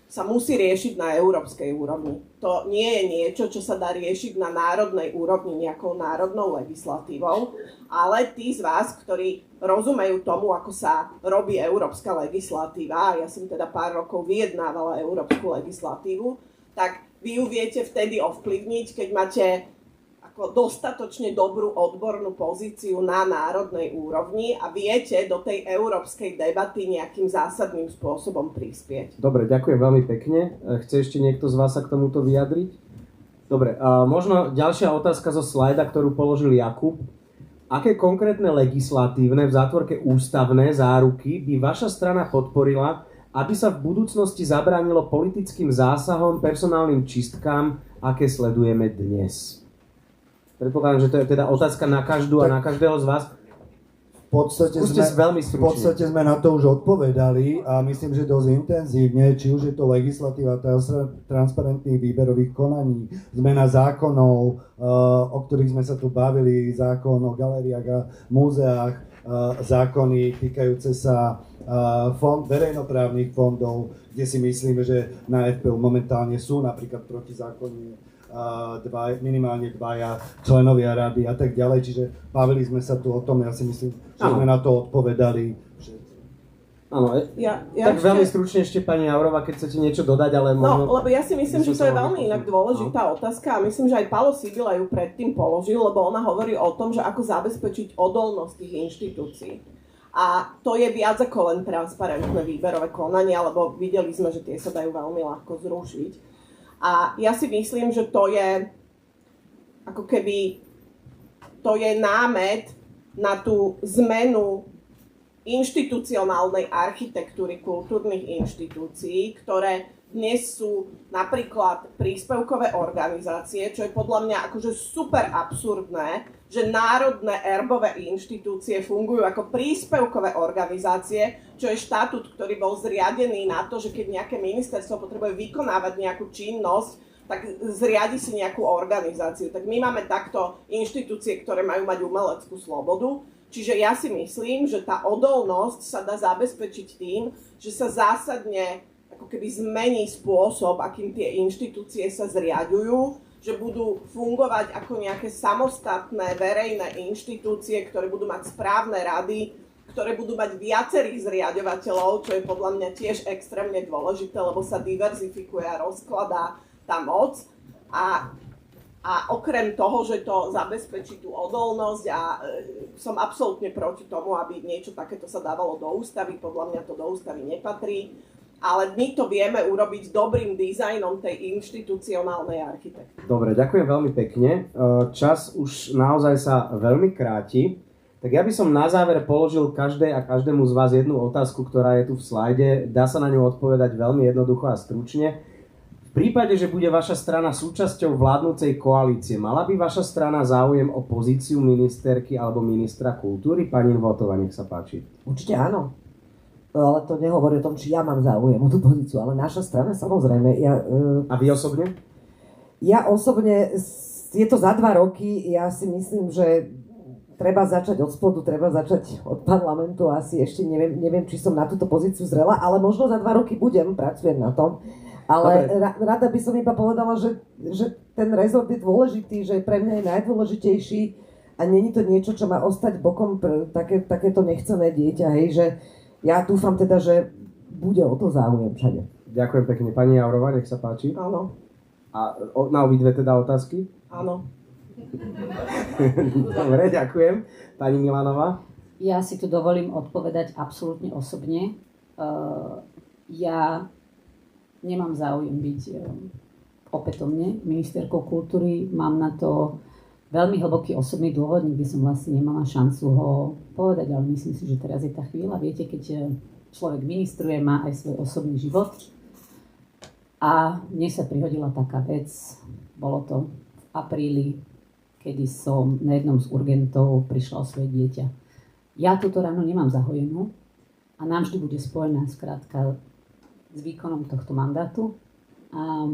sa musí riešiť na európskej úrovni. To nie je niečo, čo sa dá riešiť na národnej úrovni nejakou národnou legislatívou, ale tí z vás, ktorí rozumejú tomu, ako sa robí európska legislatíva, ja som teda pár rokov vyjednávala európsku legislatívu, tak vy ju viete vtedy ovplyvniť, keď máte ako dostatočne dobrú odbornú pozíciu na národnej úrovni a viete do tej európskej debaty nejakým zásadným spôsobom prispieť. Dobre, ďakujem veľmi pekne. Chce ešte niekto z vás sa k tomuto vyjadriť? Dobre, a možno ďalšia otázka zo slajda, ktorú položil Jakub. Aké konkrétne legislatívne, v zátvorke ústavné záruky by vaša strana podporila, aby sa v budúcnosti zabránilo politickým zásahom, personálnym čistkám, aké sledujeme dnes? Predpokladám, že to je teda otázka na každú a na každého z vás. V podstate sme na to už odpovedali a myslím, že dosť intenzívne, či už je to legislatíva transparentných výberových konaní, zmena zákonov, o ktorých sme sa tu bavili, zákon o galériách a múzeách, zákony týkajúce sa verejnoprávnych fondov, kde si myslíme, že na FPU momentálne sú napríklad protizákonne minimálne dvaja členovia rady a tak ďalej. Čiže bavili sme sa tu o tom, ja si myslím, že sme na to odpovedali. Áno, tak veľmi stručne ešte pani Jourová, keď chcete niečo dodať, ale možno... No, lebo ja si myslím, že to je veľmi inak dôležitá otázka a myslím, že aj Paolo Sibila ju predtým položil, lebo ona hovorí o tom, že ako zabezpečiť odolnosť tých inštitúcií. A to je viac ako len transparentné výberové konanie, lebo videli sme, že tie sa dajú veľmi ľahko zrušiť. A ja si myslím, že to je ako keby to je námet na tú zmenu inštitucionálnej architektúry kultúrnych inštitúcií, ktoré dnes sú napríklad príspevkové organizácie, čo je podľa mňa akože super absurdné, že národné erbové inštitúcie fungujú ako príspevkové organizácie, čo je štatút, ktorý bol zriadený na to, že keď nejaké ministerstvo potrebuje vykonávať nejakú činnosť, tak zriadi si nejakú organizáciu. Tak my máme takto inštitúcie, ktoré majú mať umeleckú slobodu. Čiže ja si myslím, že tá odolnosť sa dá zabezpečiť tým, že sa zásadne ako keby zmení spôsob, akým tie inštitúcie sa zriaďujú, že budú fungovať ako nejaké samostatné verejné inštitúcie, ktoré budú mať správne rady, ktoré budú mať viacerých zriaďovateľov, čo je podľa mňa tiež extrémne dôležité, lebo sa diverzifikuje a rozkladá tá moc. A okrem toho, že to zabezpečí tú odolnosť a som absolútne proti tomu, aby niečo takéto sa dávalo do ústavy, podľa mňa to do ústavy nepatrí, ale my to vieme urobiť dobrým dizajnom tej inštitucionálnej architektúry. Dobre, ďakujem veľmi pekne. Čas už naozaj sa veľmi kráti. Tak ja by som na záver položil každej a každému z vás jednu otázku, ktorá je tu v slajde. Dá sa na ňu odpovedať veľmi jednoducho a stručne. V prípade, že bude vaša strana súčasťou vládnucej koalície, mala by vaša strana záujem o pozíciu ministerky alebo ministra kultúry? Pani Nvotová, nech sa páči. Určite áno. Ale to nehovorí o tom, či ja mám záujem o tú pozíciu, ale naša strana samozrejme. A vy osobne? Ja osobne, je to za 2 roky, ja si myslím, že treba začať od spodu, treba začať od parlamentu, asi ešte neviem, či som na túto pozíciu zrela, ale možno za 2 roky pracujem na tom. Ale rada by som iba povedala, že ten rezort je dôležitý, že pre mňa je najdôležitejší a není to niečo, čo má ostať bokom pre takéto nechcené dieťa, hej, že ja dúfam teda, že bude o to záujem všade. Ďakujem pekne. Pani Jourová, nech sa páči. Áno. A na obidve teda otázky? Áno. Dobre, ďakujem. Pani Milanová? Ja si tu dovolím odpovedať absolútne osobne. Ja nemám záujem byť opätovne ministerkou kultúry. Mám na to veľmi hlboký osobný dôvod, nikdy som vlastne nemala šancu ho povedať, ale myslím si, že teraz je tá chvíľa. Viete, keď človek ministruje, má aj svoj osobný život. A mne sa prihodila taká vec, bolo to v apríli, kedy som na jednom z urgentov prišla o svoje dieťa. Ja túto ránu nemám zahojenú a navždy bude spojená skrátka s výkonom tohto mandátu. A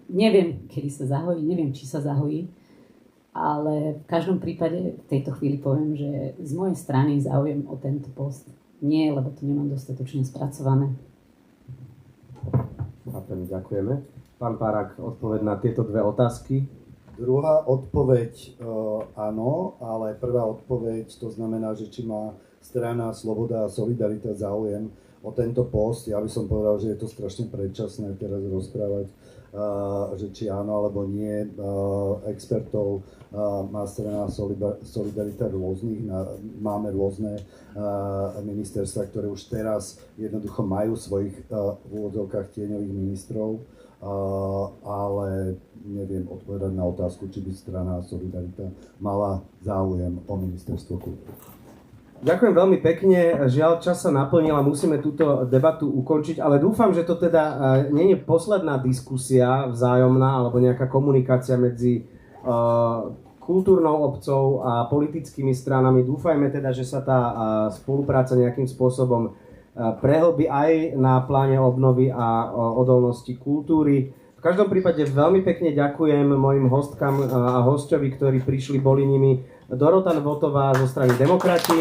neviem, kedy sa zahojí, neviem, či sa zahojí, ale v každom prípade v tejto chvíli poviem, že z mojej strany záujem o tento post nie, lebo to nemám dostatočne spracované. Ďakujeme. Pán Párák, odpoveď na tieto 2 otázky. Druhá odpoveď áno, ale prvá odpoveď to znamená, že či má strana Sloboda a Solidarita záujem o tento post. Ja by som povedal, že je to strašne predčasné teraz rozprávať, že či áno alebo nie. Expertov má strana Solidarita rôznych, máme rôzne ministerstva, ktoré už teraz jednoducho majú svojich v úvodzovkách tieňových ministrov, ale neviem odpovedať na otázku, či by strana Solidarita mala záujem o ministerstvo kultúry. Ďakujem veľmi pekne. Žiaľ, čas sa naplnil a musíme túto debatu ukončiť, ale dúfam, že to teda nie je posledná diskusia vzájomná alebo nejaká komunikácia medzi kultúrnou obcou a politickými stranami. Dúfajme teda, že sa tá spolupráca nejakým spôsobom prehlbí aj na pláne obnovy a odolnosti kultúry. V každom prípade veľmi pekne ďakujem mojim hostkám a hosťovi, ktorí prišli, boli nimi Dorota Nvotová zo strany Demokrati,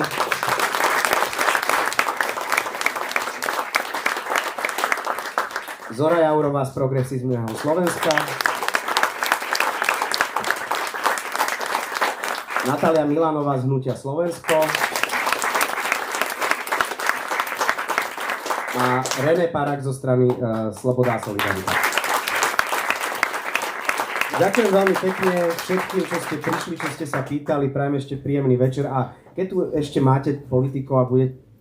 Zora Jourová z Progresívneho Slovenska, Natália Milanová z Hnutia Slovensko a René Párák zo strany Sloboda a Solidarita. Ďakujem veľmi pekne všetkým, čo ste prišli, čo ste sa pýtali, prajem ešte príjemný večer a keď tu ešte máte politikov a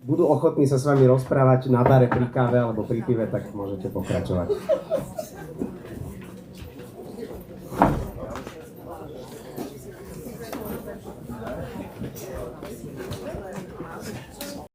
budú ochotní sa s vami rozprávať na bare pri káve alebo pri pive, tak môžete pokračovať.